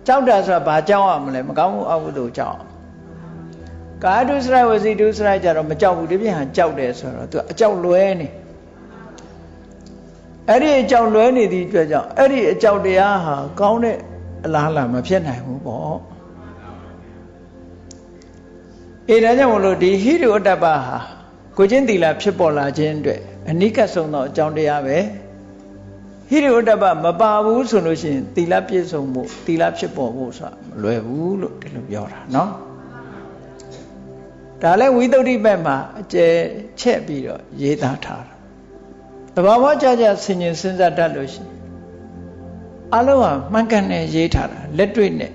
A: ကြောက်တာဆိုတာဘာကြောက်ရမလဲမကောင်းမှုအကုသိုလ်ကြောက်ကာယဒုစရိုက်ဝစီဒုစရိုက်ကြတော့မကြောက်ဘူးဒီပြင်ဟာကြောက်တယ်ဆိုတော့သူအကြောက်လွဲနေအဲ့ဒီအကြောက်လွဲနေသည့်အတွက်ကြောင့်အဲ့ဒီအကြောက်တရားဟာကောင်းတဲ့အလားအလာမဖြစ်နိုင်ဘူးပေါ့ဒါကြောင့်မလို့ဒီဟိရိဥတ္တပဟာကိုချင်းသီလဖြစ်ပေါ်လာခြင်းအတွက်အနိကဆုံးသောအကြောင်းတရားပဲဟိရိဥတ္တပမပါဘူးဆိုလို့ရှိရင်သီလပြည့်စုံမှုသီလဖြစ်ပေါ်မှုဆိုတာမလွယ်ဘူးလို့ဒီလိုပြောတာနော်ဒါလည်းဝိသုဒ္ဓိဘက်မှာအကျယ်ချက်ပြီးတော့ရေးသားထားတာတဘာဝကြကြဆင်ញင်စဉ်းစားတတ်လို့ရှိရင်အလုံးဟာမှန်ကန်တဲ့ရေးထားတာလက်တွေ့နဲ့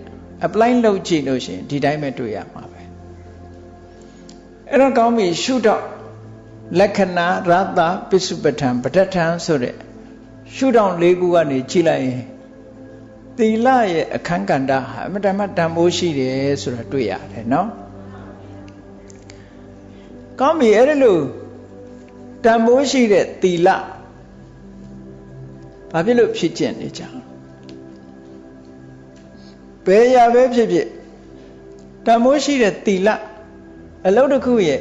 A: apply လုပ်ကြည့်လို့ရှိရင်ဒီတိုင်းပဲတွေ့ရမှာပဲအဲ့တော့ကောင်းပြီရှုတော့လက္ခဏာရတ္တပစ္စုပ္ပထံပဋ္ဌထံဆိုတဲ့ ရှုထောင့်၄ခုကနေကြည့်လိုက်ရင်သီလရဲ့အခန်းကဏ္ဍဟာအမတမတန်ဖိုးရှိတယ်ဆိုတာတွေ့ရတယ်နော်ကောင်းပြီအဲ့ဒါလို့တန်ဖိုးရှိတဲ့သီလဘာဖြစ်လို့ဖြစ်ကျင်နေကြဘယ်ရာပဲဖြစ်ဖြစ်တန်ဖိုးရှိတဲ့သီလအလုပ်တစ်ခုရဲ့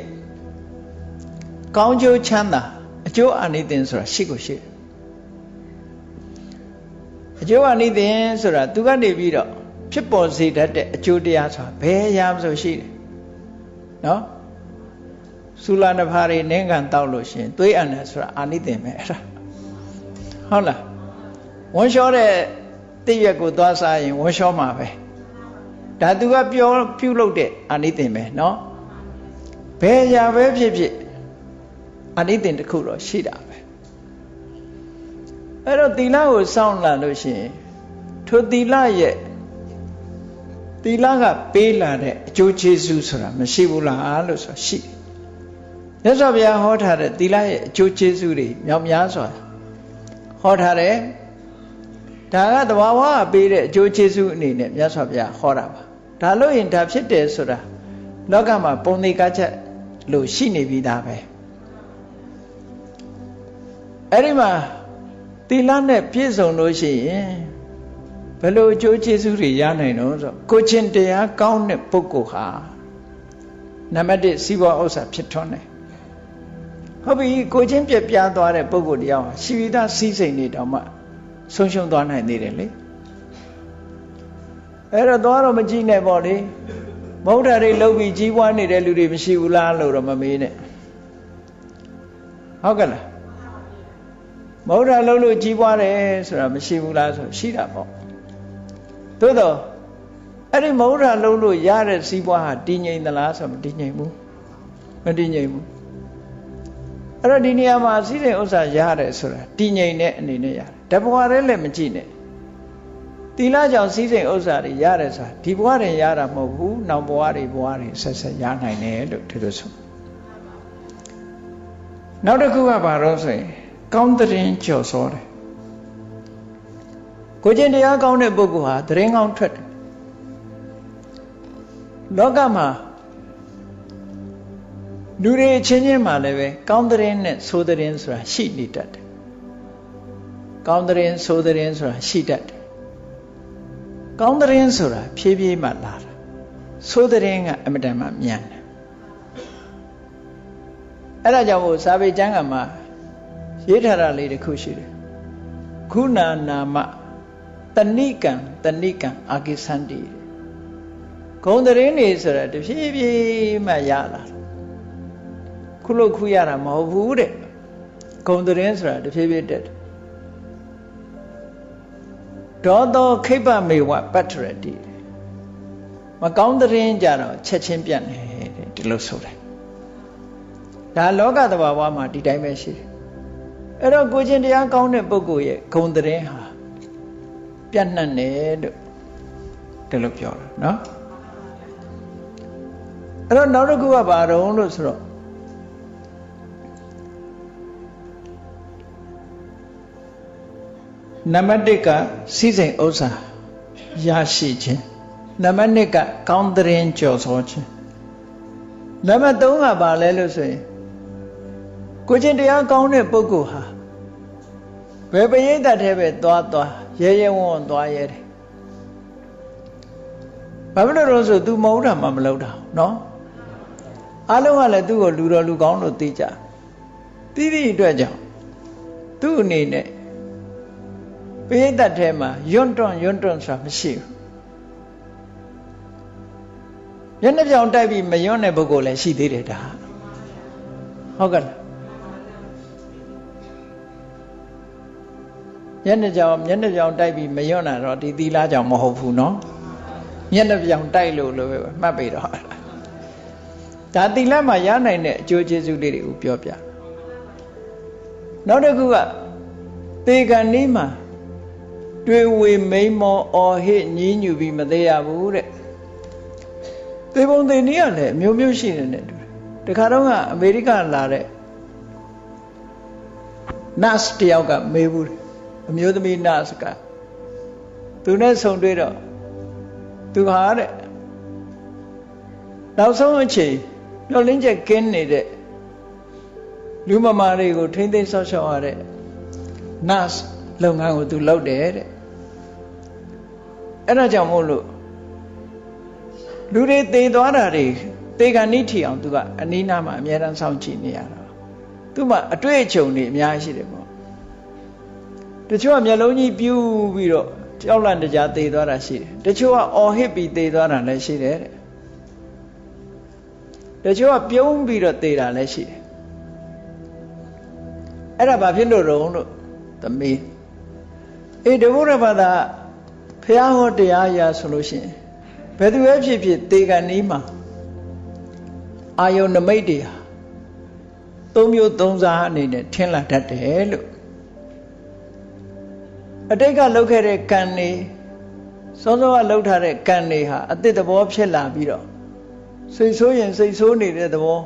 A: ကောင်းကျိုးချမ်းသာအကျိုးအာနိသင်ဆိုတာရှိကိုရှိတယ်အကျိုးအာနိသင်ဆိုတာသူကနေပြီးတော့ဖြစ်ပေါ်စေတတ်တဲ့အကျိုးတရားဆိုတာဘယ်ရာမဆိုရှိတယ်နော်ဆူလာနဖာတွေနင်းကန်တောက်လို့ရှိရင်သွေးအန်တယ်ဆိုတာအာနိသင်ပဲအဲ့ဒါဟုတ်လားဝန်းလျှောတဲ့တည့်ရက်ကိုသွားစားရင်ဝန်းလျှောမှာပဲဒါသူကပြောပြုလုပ်တဲ့အာနိသင်ပဲနော်ဘယ်ရာပဲဖြစ်ဖြစ်အာနိသင်တစ်ခုတော့ရှိတာပဲအဲ့တော့သီလကိုစောင့်လာလို့ရှိရင်ထိုသီလရဲ့သီလကပေးလာတဲ့အကျိုးကျေးဇူးဆိုတာမရှိဘူးလားလို့ဆိုတာရှိတယ်မြတ်စွာဘုရားဟောထားတဲ့သီလရဲ့အကျိုးကျေးဇူးတွေမြောက်များစွာဟောထားတယ်ဒါကသဘာဝကပေးတဲ့အကျိုးကျေးဇူးအနေနဲ့မြတ်စွာဘုရားဟောတာပါဒါလို့ရင်ဒါဖြစ်တယ်ဆိုတာလောကမှာပုံသေးကားချက်လို့ရှိနေပြီးသားပဲအဲ့ဒီမှာသီလနဲ့ပြည့်စုံလို့ရှိရင်ဘယ်လိုအကျိုးကျေးဇူးတွေရနိုင်တော့ဆိုကိုချင်းတရားကောင်းတဲ့ပုဂ္ဂိုလ်ဟာနံပါတ်1စီးပွားဥစ္စာဖြစ်ထွန်းတယ်ဟုတ်ပြီကိုချင်းပြပြသွားတဲ့ပုဂ္ဂိုလ်တရားဟာရှိဝိဒစည်းစိမ်နေတောင်မှဆုံးရှုံးသွားနိုင်သေးတယ်လေအဲ့တော့တော့မကြည့်နဲ့ပေါ့လေမௌဒ္ဓတွေလှုပ်ပြီးကြီးပွားနေတဲ့လူတွေမရှိဘူးလားလို့တော့မမေးနဲ့ဟုတ်ကဲ့လားမௌဒ္ဓလှုပ်လို့ကြီးပွားတယ်ဆိုတာမရှိဘူးလားဆိုရှိတာပေါ့သို့တော့အဲ့ဒီမௌဒ္ဓလှုပ်လို့ရတဲ့စီးပွားဟာတည်ငြိမ်သလားဆိုမတည်ငြိမ်ဘူးမတည်ငြိမ်ဘူးအဲ့တော့ဒီနေရာမှာစည်းစိမ်ဥစ္စာရတယ်ဆိုတာတည်ငြိမ်တဲ့အနေနဲ့ရတယ်တဘဝတည်းလည်းမကြည့်နဲ့သီလကြောင့်စည်းစိမ်ဥစ္စာတွေရတယ်ဆိုတာဒီဘဝတည်းရတာမဟုတ်ဘူးနောက်ဘဝတွေဆက်ဆက်ရနိုင်တယ်လို့ဒီလိုဆိုနောက်တစ်ခုကဘာလို့ဆိုရင်ကောင်းတဲ့ရင်ကြော်စောတယ်ကိုကျင့်တရားကောင်းတဲ့ပုဂ္ဂိုလ်ဟာတရင်ကောင်းထွက်တယ်လောကမှာလူတွေချင်းချင်းမှလည်းပဲကောင်းတဲ့ရင်နဲ့ဆိုးတဲ့ရင်ဆိုတာရှိနေတတ်တယ်ကောင်းတဲ့ရင်ဆိုးတဲ့ရင်ဆိုတာရှိတတ်တယ်ကောင်းတဲ့ရင်ဆိုတာဖြည်းဖြည်းမှလာတာဆိုးတဲ့ရင်ကအမတန်မှမြန်တယ်အဲ့ဒါကြောင့်မို့စာပေကျမ်းကမှာရေးထားတာလေးတစ်ခုရှိတယ်ခုနာနာမတဏိကံအာကိသန္တိဂုံတရင်နေဆိုတာတဖြည်းဖြည်းမှရလာခုလို့ခုရတာမဟုတ်ဘူးတဲ့ဂုံတရင်ဆိုတာတဖြည်းဖြည်းတက်တယ်ဒေါသောခိပ္ပမေဝပတ္ထရတိမကောင်းတရင်ကြတော့ချက်ချင်းပြတ်နေတယ်ဒီလိုဆိုတယ်ဒါလောကသဘာဝမှာဒီတိုင်းပဲရှိတယ်အဲ့တော့ကိုချင်းတရားကောင်းတဲ့ပုဂ္ဂိုလ်ရဲ့ဂုဏ်သတင်းဟာပြတ်နှံ့တယ်လို့ဒီလိုပြောတာနော်အဲ့တော့နောက်တစ်ခုကဘာတုံးလို့ဆိုတော့နံပါတ်1ကစီးစိမ်ဥစ္စာရရှိခြင်းနံပါတ်2ကကောင်းသတင်းကြော်စောခြင်းနံပါတ်3ကဘာလဲလို့ဆိုရင်ကိုချင်းတရားကောင်းတဲ့ပုဂ္ဂိုလ်ဟာဘယ်ပရိသတ်ထဲပဲသွားရဲရဲဝံ့ဝံ့သွားရဲတယ်ဘာဖြစ်လို့လဲဆိုသူမဟုတ်တာမှမလုပ်တာနော်အားလုံးကလည်းသူ့ကိုလူတော်လူကောင်းလို့သိကြသိသည့်အတွက်ကြောင့်သူ့အနေနဲ့ပရိသတ်ထဲမှာယွန်းတွန့်ဆိုတာမရှိဘူးမျက်နှာပြောင်တိုက်ပြီးမယွန်းတဲ့ပုဂ္ဂိုလ်လည်းရှိသေးတယ်ဒါဟုတ်ကဲ့မျက်နှာပြောင်တိုက်ပြီးမယွန်းတာတော့ဒီသီလကြောင့်မဟုတ်ဘူးနော်မျက်နှာပြောင်တိုက်လို့ပဲမှတ်ပြီးတော့ဒါသီလမှာရနိုင်တဲ့အကျိုးကျေးဇူးလေးတွေကိုပြောပြနောက်တစ်ခုကသေကံဤမှာတွေ့ဝေမိန်မောအော်ဟစ်ညည်းညူပြီးမသေးရဘူးတဲ့သေပုံသေနည်းကလည်းအမျိုးမျိုးရှိနေတယ်တခါတော့ကအမေရိကလာတဲ့ nurse တယောက်ကမေးဘူး အမျိုးသမီးနာစကသူနဲ့ဆုံတွေ့တော့သူဟာတဲ့နောက်ဆုံးအချိန်မျောလင်းချက်ကင်းနေတဲ့လူမမာတွေကိုထိမ့်သိမ်းဆောက်ရှောက်ရတဲ့ nurse လုပ်ငန်းကိုသူလုပ်တယ်တဲ့အဲ့ဒါကြောင့်မို့လို့လူတွေသေသွားတာတွေသေကဏိထီအောင်သူကအနီးနားမှာအများအားစောင့်ကြည့်နေရတာသူ့မှာအတွေ့အကြုံတွေအများကြီးရှိတယ်ပေါ့တချို့ကမျက်လုံးကြီးပြူးပြီးတော့ကြောက်လန့်တကြားသေသွားတာရှိတယ်တချို့ကအော်ဟစ်ပြီးသေသွားတာလည်းရှိတယ်တဲ့တချို့ကပြုံးပြီးတော့သေတာလည်းရှိတယ်အဲ့ဒါဘာဖြစ်လို့တော့လို့သမီးဒုဗုဒ္ဓဘာသာဘုရားဟောတရားအရာဆိုလို့ရှိရင်ဘယ်သူပဲဖြစ်ဖြစ်သေကံဤမှာအာယုန်နမိတ်တွေဟာသုံးမျိုးသုံးစားအနေနဲ့ထင်လာတတ်တယ်လို့အတိတ်ကလုပ်ခဲ့တဲ့ကံတွေစောစောကလုပ်ထားတဲ့ကံတွေဟာအတိတ်သဘောဖြစ်လာပြီးတော့စိတ်ဆိုးရင်စိတ်ဆိုးနေတဲ့သဘော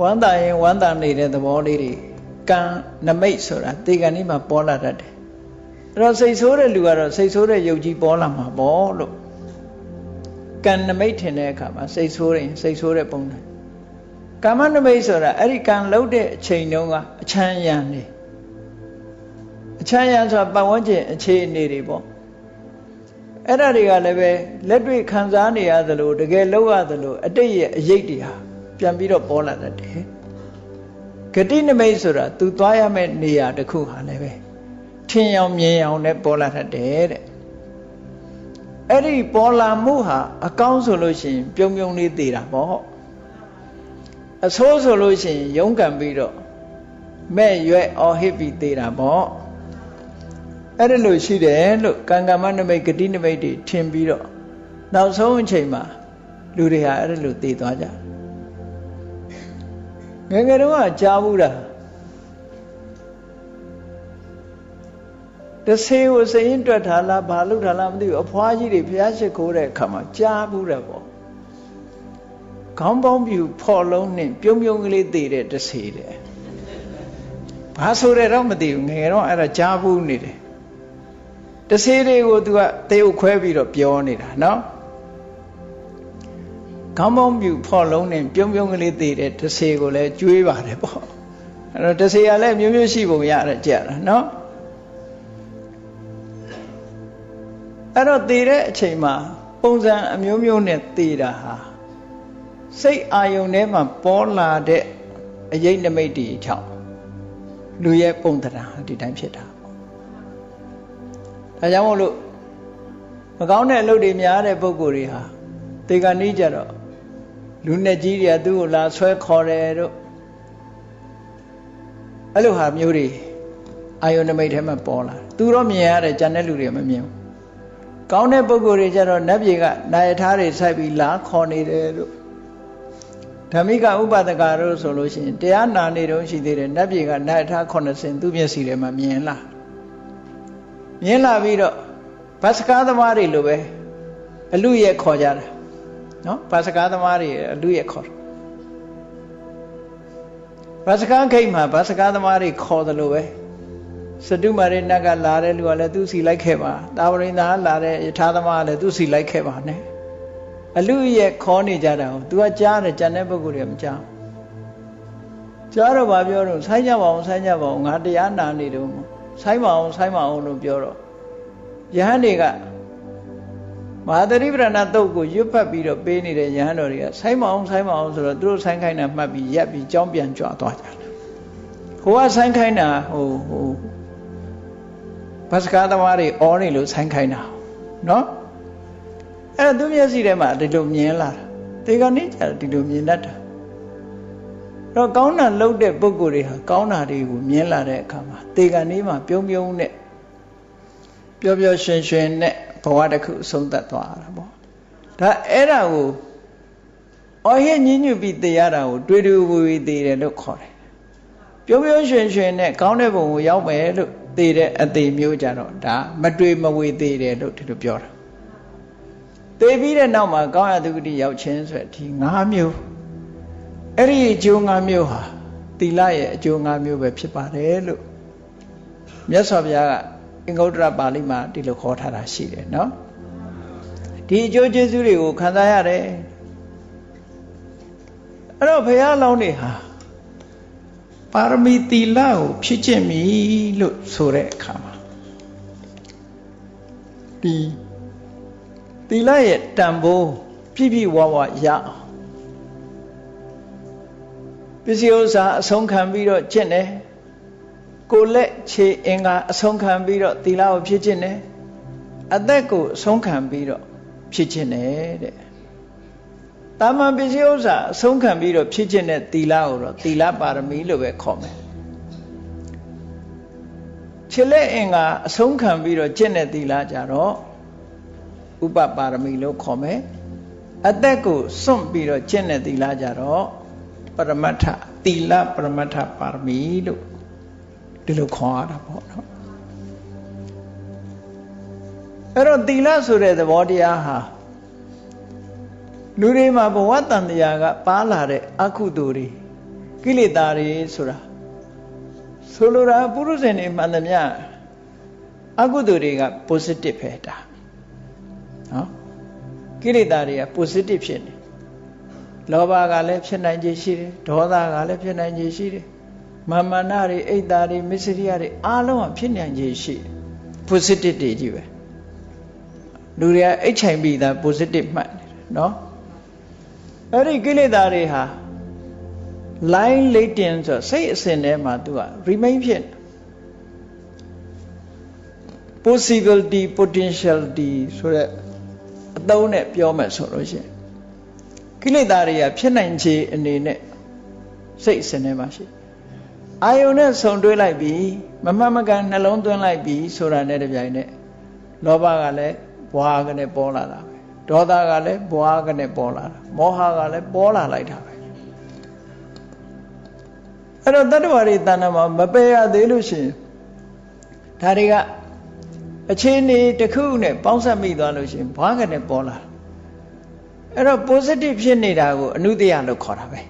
A: ဝမ်းသာရင်ဝမ်းသာနေတဲ့သဘောလေးတွေကံနမိတ်ဆိုတာသေကံဤမှာပေါ်လာတတ်တယ်အဲ့တော့စိတ်ဆိုးတဲ့လူကတော့စိတ်ဆိုးတဲ့ယုတ်ကြီးပေါ်လာမှာပေါ့လို့ကံနမိတ်ထင်တဲ့အခါမှာစိတ်ဆိုးရင်စိတ်ဆိုးတဲ့ပုံစံကာမနမိတ်ဆိုတာအဲ့ဒီကံလုံးတဲ့အချိန်တုန်းကအချမ်းရံနေအချမ်းရံဆိုတာပတ်ဝန်းကျင်အခြေအနေတွေပေါ့အဲ့ဒါတွေကလည်းပဲလက်တွေ့ခံစားနေရသလိုတကယ်လောက်ရသလိုအတိတ်ရဲ့အရေးတွေဟာပြန်ပြီးတော့ပေါ်လာတတ်တယ်ဂတိနမိတ်ဆိုတာသူသွားရမယ့်နေရာတစ်ခုဟာလည်းပဲထင်အောင်မြင်အောင်နဲ့ပေါ်လာတတ်တယ်တဲ့အဲ့ဒီပေါ်လာမှုဟာအကောင်းဆိုလို့ရှိရင်ပြုံပြုံလေးသေးတာပေါ့အဆိုးဆိုလို့ရှိရင်ရုန်းကန်ပြီးတော့မဲ့ရွက်အော်ဟစ်ပြီးသေးတာပေါ့အဲ့ဒါလို့ရှိတယ်လို့ကံကမ္မနမိတ်ဂတိနမိတ်တွေထင်ပြီးတော့နောက်ဆုံးအချိန်မှာလူတွေဟာအဲ့ဒါလို့သေသွားကြငယ်ငယ်တုန်းကကြားဘူးတာတဆေကိုစရင်တွက်ထားလားဘာလို့ထားလားမသိဘူးအဖွားကြီးတွေဘုရားရှိခိုးတဲ့အခါမှာကြားဘူးတယ်ပေါ့ခေါင်းပေါင်းပြူဖော်လုံးနဲ့ပြုံးပြုံးကလေးသေတဲ့တဆေတဲ့ဘာဆိုရဲတော့မသိဘူးငယ်တော့အဲ့ဒါကြားဘူးနေတယ်တဆေတွေကိုသူကသေုပ်ခွဲပြီးတော့ပြောနေတာနော်ခေါင်းပေါင်းပြူဖော်လုံးနဲ့ပြုံးပြုံးကလေးသေတဲ့တဆေကိုလည်းကျွေးပါတယ်ပေါ့အဲ့တော့တဆေကလည်းမျိုးမျိုးရှိပုံရတယ်ကြက်တာနော်အဲ့တော့သေတဲ့အချိန်မှာပုံစံအမျိုးမျိုးနဲ့သေတာဟာစိတ်အာယုန်ထဲမှာပေါ်လာတဲ့အယိတ်နမိတ်တွေကြောင့်လူရဲ့ပုံသဏ္ဍာန်ဒီတိုင်းဖြစ်တာပေါ့ဒါကြောင့်မို့လို့မကောင်းတဲ့အလုပ်တွေများတဲ့ပုဂ္ဂိုလ်တွေဟာသေကံဤကြတော့လူနဲ့ကြီးတွေကသူ့ကိုလာဆွဲခေါ်တယ်တို့အဲ့လိုဟာမျိုးတွေအာယုန်နမိတ်ထဲမှာပေါ်လာသူတော့မြင်ရတယ်ကြံတဲ့လူတွေမမြင်ဘူးကောင်းတဲ့ပုဂ္ဂိုလ်တွေကြတော့နတ်ပြည်ကနာယထာတွေစိုက်ပြီးလာခေါ်နေတယ်လို့ဓမ္မိကဥပဒကတို့ဆိုလို့ရှိရင်တရားနာနေတော့ရှိသေးတယ်နတ်ပြည်ကနာယထာ80သူ့မျက်စိထဲမှာမြင်လာပြီးတော့ဗတ်စကားသမားတွေလိုပဲအလူရဲ့ခေါ်ကြတာနော်ဗတ်စကားသမားတွေအလူရဲ့ခေါ်ဗတ်စကားခိတ်မှာဗတ်စကားသမားတွေခေါ်တယ်လို့ပဲစတုမာရိနတ်ကလာတဲ့လူကလည်းသူ့စီလိုက်ခဲ့ပါတာဝရိန္ဒာလာတဲ့ယထာသမားကလည်းသူ့စီလိုက်ခဲ့ပါနဲ့အလူရဲ့ခေါ်နေကြတာကို तू ကကြားတယ်ကြံတဲ့ပုဂ္ဂိုလ်တွေမကြားကြားတော့ဗာပြောတော့ဆိုင်းကြပါအောင်ငါတရားနာနေတော့ဆိုင်းပါအောင်လို့ပြောတော့ယဟန်တွေကမဟာသရိပရဏတုတ်ကိုရွတ်ဖတ်ပြီးတော့ပေးနေတဲ့ယဟန်တော်တွေကဆိုင်းပါအောင်ဆိုတော့သူတို့ဆိုင်းခိုင်းတာမှတ်ပြီးရက်ပြီးကြောင်းပြန်ကြွသွားကြတယ်ဟိုကဆိုင်းခိုင်းတာဟိုဘတ်စကားသမားတွေအော်နေလို့ဆိုင်းခိုင်းတာနော်အဲ့တော့သူမျက်စိထဲမှာဒီလိုမြင်လာတာဒီကနေ့ကျတော့ဒီလိုမြင်တတ်တာတော့ကောင်းတာလုပ်တဲ့ပုဂ္ဂိုလ်တွေဟာကောင်းတာတွေကိုမြင်လာတဲ့အခါမှာဒီကနေ့မှာပြုံးနဲ့ပျော်ရွှင်နဲ့ဘဝတစ်ခုအဆုံးသတ်သွားတာပေါ့ဒါအဲ့ဒါကိုအော်ဟစ်ညှဉ်းညူပြီးသိရတာကိုတွေ့ဝေသိတယ်လို့ခေါ်တယ်ပျော်ရွှင်နဲ့ကောင်းတဲ့ဘုံကိုရောက်မယ်လို့သိတဲ့အသေးမျိုးကြတော့ဒါမတွေ့မဝေသိတယ်လို့ဒီလိုပြောတာသိပြီးတဲ့နောက်မှာကောင်းရသုဂတိရောက်ခြင်းဆိုတဲ့ဒီ၅မျိုးအဲ့ဒီအကျိုး၅မျိုးဟာသီလရဲ့အကျိုး၅မျိုးပဲဖြစ်ပါတယ်လို့ မြတ်စွာဘုရားကအင်္ဂုတ္တရပါဠိမှာဒီလိုခေါ်ထားတာရှိတယ်နော်ဒီအကျိုးကျေးဇူးတွေကိုခံစားရတယ်အဲ့တော့ဘုရားလောင်းတွေဟာပါရမီသီလကိုဖြစ်ကျင့်ပြီလို့ဆိုတဲ့အခါမှာဒီသီလရဲ့တန်ဖိုးပြည့်ပြည့်ဝဝရအောင်ပစ္စည်းဥစ္စာအဆုံးခံပြီးတော့ကျင့်တယ်ကိုယ်လက်ခြေအင်္ဂါအဆုံးခံပြီးတော့သီလကိုဖြစ်ကျင့်တယ်အသက်ကိုအဆုံးခံပြီးတော့ဖြစ်ကျင့်တယ်တဲ့တာမန်ပစ္စည်းဥစ္စာအဆုံးခံပြီးတော့ဖြစ်ကျင့်တဲ့သီလကိုတော့သီလပါရမီလို့ပဲခေါ်မယ်ခြေလက်အင်္ဂါအဆုံးခံပြီးတော့ကျင့်တဲ့သီလကြတော့ဥပပါရမီလို့ခေါ်မယ်အသက်ကိုစွန့်ပြီးတော့ကျင့်တဲ့သီလကြတော့ပရမတ္ထသီလပရမတ္ထပါရမီလို့ဒီလိုခေါ်ရတာပေါ့နော်အဲ့တော့သီလဆိုတဲ့သဘောတရားဟာလူတွေမှာဘဝတန်တရားကပါလာတဲ့အကုသိုလ်တွေကိလေသာတွေဆိုတာဆိုလိုတာပုရုဇဉ်တွေမှန်သမျှအကုသိုလ်တွေက positive ပဲဒါနော်ကိလေသာတွေက positive ဖြစ်နေလောဘကလည်းဖြစ်နိုင်ခြေရှိတယ်ဒေါသကလည်းဖြစ်နိုင်ခြေရှိတယ်မာမနာတွေအိတ်တာတွေမစ္စရိယတွေအားလုံးကဖြစ်နိုင်ခြေရှိတယ် positive တွေကြီးပဲလူတွေကအိတ်ချိုင်ပြီးသား positive မှတ်နေတယ်နော်အဲ့ဒီကိလေသာတွေဟာ line latent ဆိုစိတ်အစဉ်ထဲမှာသူက remain ဖြစ် possibility potentiality ဆိုတဲ့အသုံးနဲ့ပြောမယ်ဆိုလို့ရှိရင်ကိလေသာတွေကဖြစ်နိုင်ခြေအနေနဲ့စိတ်အစဉ်ထဲမှာရှိအာယုန်နဲ့ဆုံတွဲလိုက်ပြီးမမှန်မကန်နှလုံးသွင်းလိုက်ပြီးဆိုတာနဲ့တပြိုင်နက်လောဘကလည်းဘွားကနေပေါ်လာတာပဲဒေါသကလည်းဘွားကနေပေါ်လာတာမောဟကလည်းပေါ်လာလိုက်တာပဲအဲ့တော့တတ္တဝါတွေတဏ္ဍာမှာမပယ်ရသေးလို့ရှိရင်ဒါတွေကအခြေအနေတစ်ခုနဲ့ပေါင်းစပ်မိသွားလို့ရှိရင်ဘွားကနေပေါ်လာအဲ့တော့ positive ဖြစ်နေတာကိုအနုတ္တယလို့ခေါ်တာပဲ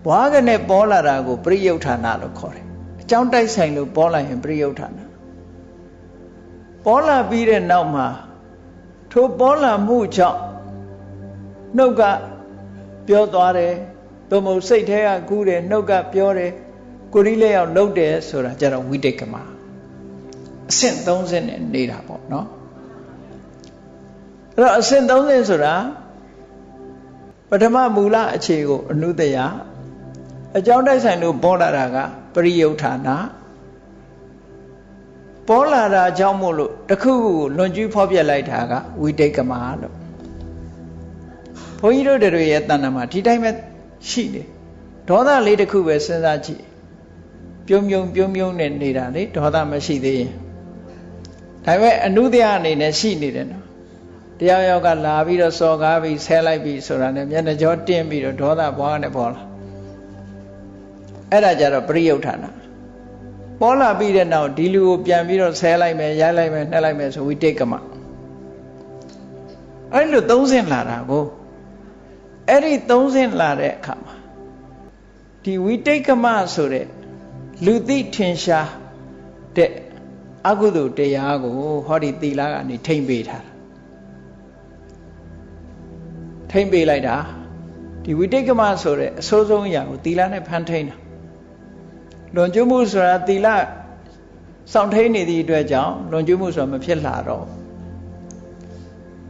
A: ဘွားကနေပေါ်လာတာကိုပရိယုဋ္ဌာဏလို့ခေါ်တယ်အကြောင်းတိုက်ဆိုင်လို့ပေါ်လာရင်ပရိယုဋ္ဌာဏပေါ်လာပြီးတဲ့နောက်မှာထိုပေါ်လာမှုကြောင့်နှုတ်ကပြောသွားတယ်သို့မဟုတ်စိတ်ထဲကကူးတယ်နှုတ်ကပြောတယ်ကိုယ်ကြီးလက်ရောက်လှုပ်တယ်ဆိုတာကြတော့ဝိတိတ်ကမအဆင့်30နဲ့နေတာပေါ့နော်အဲ့တော့အဆင့်30ဆိုတာပထမမူလအခြေကိုအနုတ္တယအကြောင်းတိုက်ဆိုင်လို့ပေါ်လာတာကပရိယုဋ္ဌာဏပေါ်လာတာကြောင့်မို့လို့တခုခုကိုလွန်ကျူးဖောက်ပြလိုက်တာကဝိတိတ်ကမလို့ဘုန်းကြီးတို့တွေရဲ့တဏ္ဍာမှာဒီတိုင်းပဲရှိတယ်ဒေါသလေးတစ်ခုပဲစဉ်းစားကြည့်ပြုံးနဲ့နေတာလေဒေါသမရှိသေးရင်ဒါပေမဲ့အနုတ္တယအနေနဲ့ရှိနေတယ်နော်တရားရောက်ကလာပြီးတော့စော်ကားပြီးဆဲလိုက်ပြီးဆိုတာနဲ့မျက်နှာကြောတင်းပြီးတော့ဒေါသဘွားနဲ့ပေါ်လာအဲ့ဒါကြတော့ပရိယုဋ္ဌာဏပေါ်လာပြီးတဲ့နောက်ဒီလူကိုပြန်ပြီးတော့ဆဲလိုက်မယ်ရိုက်လိုက်မယ်နှက်လိုက်မယ်ဆိုဝိတိတ်ကမအဲ့လိုသုံးဆင့်လာတာကိုအဲ့ဒီသုံးဆင့်လာတဲ့အခါမှာဒီဝိတိတ်ကမဆိုတဲ့လူသိထင်ရှားတဲ့အကုသိုလ်တရားကိုဟောဒီသီလကနေထိမ့်ပေးထားတာထိမ့်ပေးလိုက်တာဒီဝိတိတ်ကမဆိုတဲ့အဆိုးဆုံးအရာကိုသီလနဲ့ဖန်ထိန်တာလွန်ကျူးမှုဆိုတာသီလစောင့်ထိန်နေသည့်အတွက်ကြောင့်လွန်ကျူးမှုဆိုတာမဖြစ်လာတော့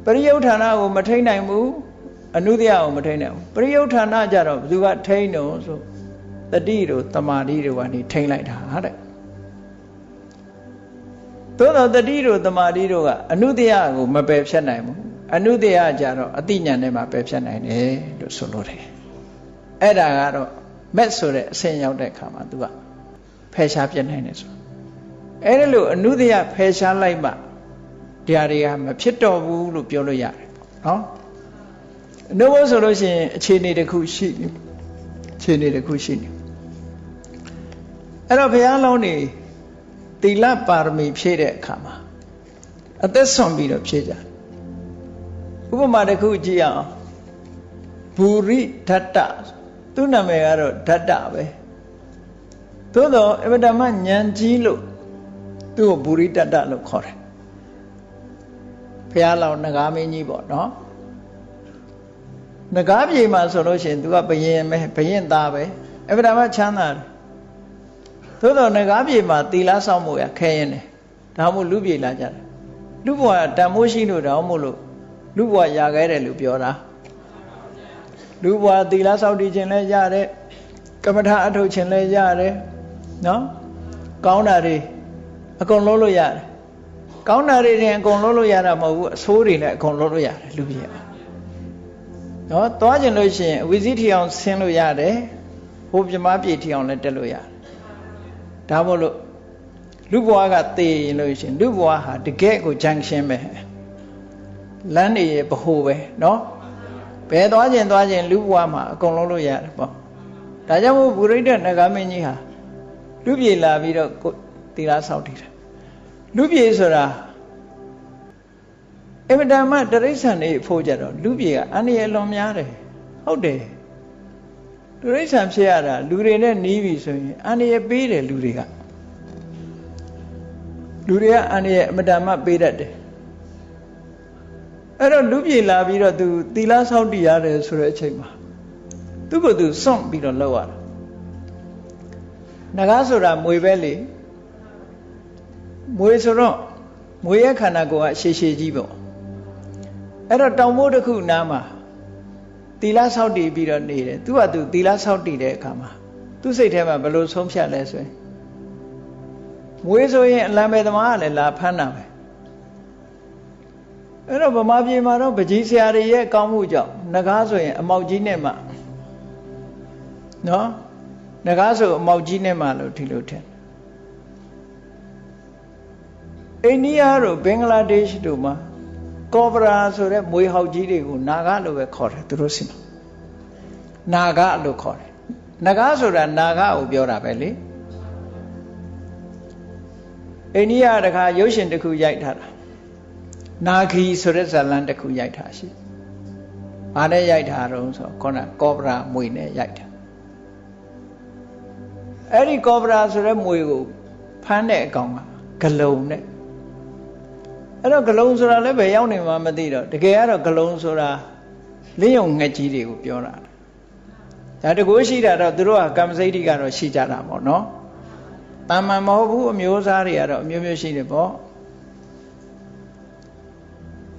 A: ပရိယုဋ္ဌာဏကိုမထိန်နိုင်ဘူးအနုတ္တယကိုမထိန်နိုင်ဘူးပရိယုဋ္ဌာဏကြတော့ဘယ်သူကထိန်တော့ဆိုတတိတို့တမာတိတို့ကနေထိန်လိုက်တာတဲ့သို့တော့တတိတို့တမာတိတို့ကအနုတ္တယကိုမပယ်ဖြတ်နိုင်ဘူးအနုတ္တယကြတော့အတိညာနဲ့မှပယ်ဖြတ်နိုင်တယ်လို့ဆိုလို့တယ်အဲ့ဒါကတော့မက်ဆိုတဲ့အဆင့်ရောက်တဲ့အခါမှာ तू ကဖယ်ရှားပြနိုင်တယ်ဆိုအဲ့ဒါလို့အနုတ္တယဖယ်ရှားလိုက်မှတရားတွေကမဖြစ်တော့ဘူးလို့ပြောလို့ရတယ်နော်အနုဘောဆိုလို့ရှိရင်အခြေအနေတစ်ခုရှိနေအခြေအနေတစ်ခုရှိနေအဲ့တော့ဘုရားလုံးနေသီလပါရမီဖြည့်တဲ့အခါမှာအသက်ဆုံးပြီးတော့ဖြည့်ကြဥပမာတစ်ခုကြည့်အောင်ဘူရိဓတ္တသူ့နာမည်ကတော့ဓတ္တပဲသို့တော့အဗ္ဗဓမ္မဉာဏ်ကြီးလို့ သူ့ကိုဘူရိတတလို့ခေါ်တယ်ဘုရားလောက်နဂါမင်းကြီးပေါ့နော်နဂါပြေမှာဆိုလို့ရှိရင်သူကဘယင်ပဲဘယင်သားပဲအဗ္ဗဓမ္မချမ်းသာတယ်သို့တော့နဂါပြေမှာသီလစောင့်မှုရခဲရင်တယ်ဒါမှမဟုတ်လူပြေလာကြတယ်လူဘဝတန်မိုးရှိလို့တောင်မို့လို့လူဘဝရခဲ့တယ်လို့ပြောတာလူဘဝသီလစောင့်တည်ခြင်းလည်းရတယ်ကမ္မထာအထုတ်ခြင်းလည်းရတယ်နော်ကောင်းတာတွေအကုန်လုံးလို့ရတယ်ကောင်းတာတွေတင်အကုန်လုံးလို့ရတာမဟုတ်ဘူးအဆိုးတွေလည်းအကုန်လုံးလို့ရတယ်လူပြေနော်သွားကျင်လို့ရှိရင်အဝိဇ္ဇိထီအောင်ဆင်းလို့ရတယ်ဟိုပြမပြေထီအောင်လည်းတက်လို့ရတယ်ဒါမို့လို့လူဘဝကသေရင်လို့ရှိရင်လူဘဝဟာတကယ့်ကို junction ပဲလမ်းနေရဘ ਹੁ ပဲနော်ဘယ်သွားကျင်လူဘဝမှာအကုန်လုံးလို့ရတယ်ပေါ့ဒါကြောင့်မို့ဘုရိတ္တနဂါမင်းကြီးဟာလူပြေလာပြီးတော့သီလဆောက်တည်တယ်လူပြေဆိုတာအမတန်မှတိရစ္ဆာန်တွေဖို့ကြတော့လူပြေကအန္တရာယ်လွန်များတယ်ဟုတ်တယ်တိရစ္ဆာန်ဖြစ်ရတာလူတွေနဲ့နီးပြီဆိုရင်အန္တရာယ်ပေးတယ်လူတွေကအန္တရာယ်အမတန်မှပေးတတ်တယ်အဲ့တော့လူပြေလာပြီးတော့သူသီလဆောက်တည်ရတယ်ဆိုတဲ့အချိန်မှာသူ့ကိုယ်သူစွန့်ပြီးတော့လောက်ရတာနဂါဆိုတာမွေပဲလေမွေဆိုတော့မွေရဲ့ခန္ဓာကိုယ်ကရှည်ရှည်ကြီးပေါ့အဲ့တော့တောင်မိုးတစ်ခုနားမှာသီလဆောက်တည်ပြီးတော့နေတယ်သူကသူသီလဆောက်တည်တဲ့အခါမှာသူ့စိတ်ထဲမှာဘယ်လိုဆုံးဖြတ်လဲဆိုရင်မွေဆိုရင်အလံပဲသမားကလည်းလာဖမ်းတာပဲအဲ့တော့ဗမာပြည်မှာတော့ပကြီးဆရာတွေရဲ့ကောင်းမှုကြောင့်နဂါဆိုရင်အမောက်ကြီးနဲ့မှနော်နဂါဆိုအမောက်ကြီးနဲ့မှလို့ဒီလိုထင်အိန္ဒိယတို့ဘင်္ဂလားဒေ့ရှ်တို့မှာကောဘရာဆိုတဲ့မွေဟောက်ကြီးတွေကိုနာဂလို့ပဲခေါ်တယ်သူတို့စီမှာနာဂလို့ခေါ်တယ်နဂါဆိုတာနာဂကိုပြောတာပဲလေအိန္ဒိယတခါရုပ်ရှင်တစ်ခုရိုက်ထားတာနာဂီဆိုတဲ့ဇာတ်လမ်းတစ်ခုရိုက်ထားရှိဘာနဲ့ရိုက်ထားတော့ဆိုခေါင်းကကောဘရာမွေနဲ့ရိုက်ထားအဲ့ဒီကောဘရာဆိုတဲ့မွေကိုဖမ်းတဲ့အကောင်ကဂလုံနဲ့အဲ့တော့ဂလုံဆိုတာလည်းဘယ်ရောက်နေမှမသိတော့တကယ်ကတော့ဂလုံဆိုတာလင်းယုံငှက်ကြီးတွေကိုပြောတာဒါတကူရှိတာတော့သူတို့ကကမ္မစိတ်တိကတော့ရှိကြတာပေါ့နော်တာမန်မဟုတ်ဘူးအမျိုးသားတွေကတော့အမျိုးမျိုးရှိတယ်ပေါ့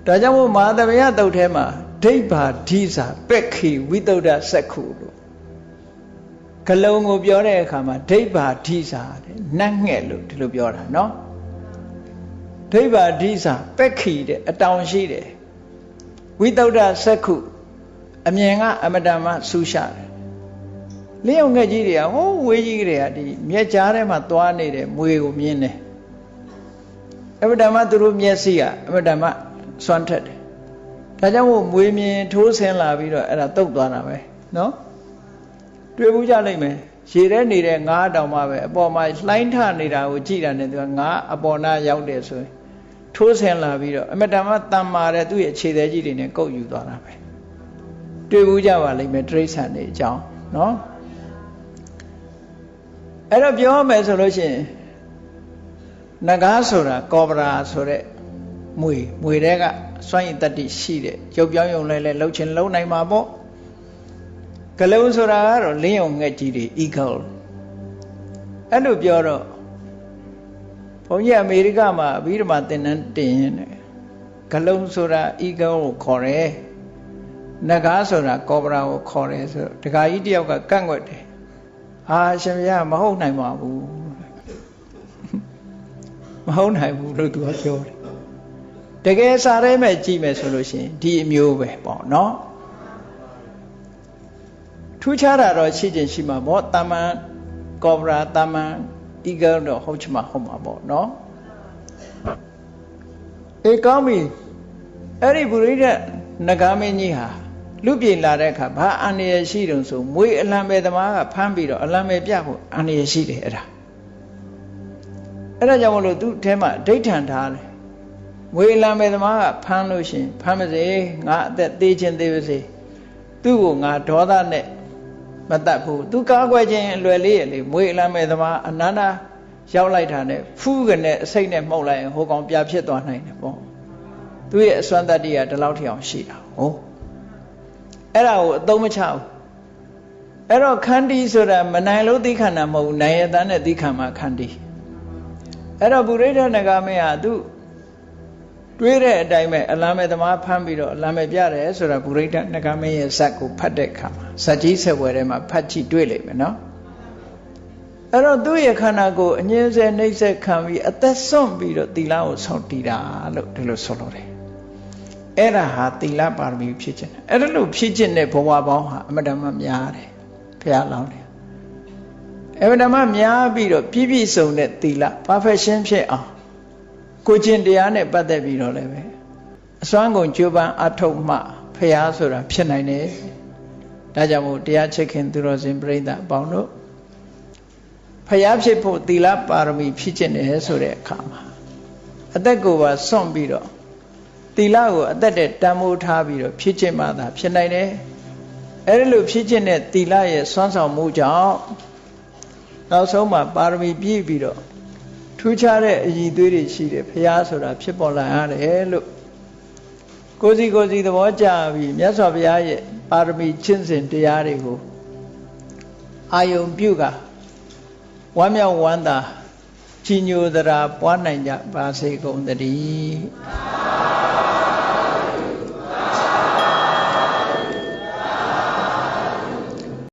A: ဒါကြောင့်မို့မဟာသမယတုတ်ထဲမှာဒိဋ္ဌာဓိစာပက္ခိဝိတုဒ္ဓစက္ခုလို့ဂလုံကိုပြောတဲ့အခါမှာဒိဋ္ဌာဓိစာနတ်ငှက်လို့ဒီလိုပြောတာနော်ဒိဋ္ဌာဓိစာပက္ခိတဲ့အတောင်ရှိတယ်ဝိတုဒ္ဓစက္ခုအမြင်ကအမတန်မှဆူရှာတယ်လင်းုံငှက်ကြီးတွေကဟိုးဝေးကြီးတွေကဒီမြက်ကြားထဲမှာသွားနေတဲ့မွေကိုမြင်တယ်အမတန်မှသူတို့မျက်စိကအမတန်မှစွမ်းထက်တယ်ဒါကြောင့်မို့မွေမြင်ထိုးဆင်းလာပြီးတော့အဲ့ဒါတုတ်သွားတာပဲနော်တွေ့ဘူးကြလိမ့်မယ်ရေထဲနေတဲ့ငါးတောင်မှပဲအပေါ်မှာလှိုင်းထနေတာကိုကြည့်တာနဲ့သူကငါးအပေါ်နာရောက်တယ်ဆိုရင်ထိုးဆင်းလာပြီးတော့အမတန်မှတန်မာတဲ့သူ့ရဲ့ခြေသေးကြီးတွေနဲ့ကုတ်ယူသွားတာပဲတွေ့ဘူးကြပါလိမ့်မယ်တိရစ္ဆာန်တွေအကြောင်းနော်အဲ့တော့ပြောမယ်ဆိုလို့ရှိရင်နဂါဆိုတာကောဘရာဆိုတဲ့မွေတဲကစွန့်ရည်တတ္တိရှိတဲ့ရုပ်ပြောင်းယုံလဲလှုပ်ခြင်းလှုပ်နိုင်မှာပေါ့ဂလုံဆိုတာကတော့လင်းယုံငှက်ကြီးတွေ eagle အဲ့လိုပြောတော့ဘုန်းကြီးအမေရိကမှာအဘိဓမ္မာသင်တန်းတင်ရင်ဂလုံဆိုတာ eagle ကိုခေါ်တယ်နဂါဆိုတာကောဘရာကိုခေါ်တယ်ဆိုတော့ဒကာကြီးတယောက်ကကန့်ကွက်တယ်ဟာရှင်ဘုရားမဟုတ်နိုင်ပါဘူးမဟုတ်နိုင်ဘူးလို့သူကပြောတယ်တကယ်စားရဲမဲ့ကြည့်မယ်ဆိုလို့ရှိရင်ဒီအမျိုးပဲပေါ့နော်ထူးခြားတာတော့ရှိခြင်းရှိမှာပေါ့တာမန်ကောဘရာတာမန်အီဂယ်တော့ဟုတ်ချင်မှာဟုတ်မှာပေါ့နော်အေကောင်းပြီအဲ့ဒီပုရိသနဂါမင်းကြီးဟာလူပြေလာတဲ့အခါဘာအန္တရာယ်ရှိတုံဆိုမွေအလံပဲသမားကဖမ်းပြီးတော့အလံပဲပြဖို့အန္တရာယ်ရှိတယ်အဲ့ဒါကြောင့်မလို့သူ့ထဲမှာဒိဋ္ဌံထားတယ်မွေအလံပဲသမားကဖမ်းလို့ရှိရင်ဖမ်းပါစေငါအသက်သေးခြင်းသေးပါစေသူ့ကိုငါဒေါသနဲ့မတတ်ဘူးသူကားကွယ်ခြင်းအလွယ်လေးရလေမွေအလံပဲသမားအနန္တ ရောက်လိုက်တာနဲ့ဖူးကနေအစိတ်နဲ့မှုတ်လိုက်ရင်ဟိုကောင်ပြဖြစ်သွားနိုင်တယ်ပေါ့သူရဲ့အစွမ်းတတ္တိကဒီလောက်ထိအောင်ရှိတာဟုတ်အဲ့ဒါကိုအသုံးမချဘူးအဲ့တော့ခန္တီဆိုတာမနိုင်လို့သိခန္ဓာမဟုတ်ဘူးနိုင်ရတဲ့နဲ့သိခံမှာခန္တီအဲ့တော့ပုရိသနဂါမင်းဟာသူတွေးတဲ့အတိုင်းပဲအလံမဲ့သမားဖမ်းပြီးတော့အလံမဲ့ပြတယ်ဆိုတာပုရိသနဂါမင်းရဲ့ဇတ်ကိုဖတ်တဲ့အခါမှာဇတ်ကြီးဆက်ဝယ်ထဲမှာဖတ်ကြည့်တွေ့လိမ့်မယ်နော်အဲ့တော့သူ့ရဲ့ခန္ဓာကိုယ်အငြင်းဆဲနှိမ့်ဆက်ခံပြီးအသက်ဆွန့်ပြီးတော့သီလကိုဆောက်တည်တာလို့ဒီလိုဆိုလို့တယ်အဲ့ဒါဟာသီလပါရမီဖြစ်ခြင်းအဲ့ဒါလို့ဖြစ်ခြင်းတဲ့ဘဝပေါင်းဟာအမတ္တမများတယ်ဘုရားလောင်းတယ်အမတ္တမများပြီးတော့ပြည့်ပြည့်စုံတဲ့သီလ perfection ဖြစ်အောင်ကိုကျင့်တရားနဲ့ပတ်သက်ပြီးတော့လည်းပဲအစွမ်းကုန်ကြိုးပမ်းအထောက်မှဘုရားဆိုတာဖြစ်နိုင်တယ်ဒါကြောင့်မို့တရားချစ်ခင်သူတော်စင်ပြိဿအပေါင်းတို့ဖျားဖြစ်ဖို့သီလပါရမီဖြစ်ခြင်းတယ်ဆိုတဲ့အခါမှာအသက်ကိုပါစွန့်ပြီးတော့သီလကိုအသက်တဲ့တန်ဖိုးထားပြီးတော့ဖြစ်ခြင်းမှသာဖြစ်နိုင်တယ်အဲဒီလိုဖြစ်ခြင်းတဲ့သီလရဲ့စွမ်းဆောင်မှုကြောင့်နောက်ဆုံးမှာပါရမီပြည့်ပြီးတော့ထူးခြားတဲ့အည်သွေးတွေရှိတယ်ဖျားဆိုတာဖြစ်ပေါ်လာရတယ်လို့ကိုစီသဘောကျပြီးမြတ်စွာဘုရားရဲ့ပါရမီကျင့်စဉ်တရားတွေကိုအာယုံပြုကဝမ်းမြောက်ဝမ်းသာကြီးညိုသရာပွားနိုင်ကြပါစေကုန်သတည်း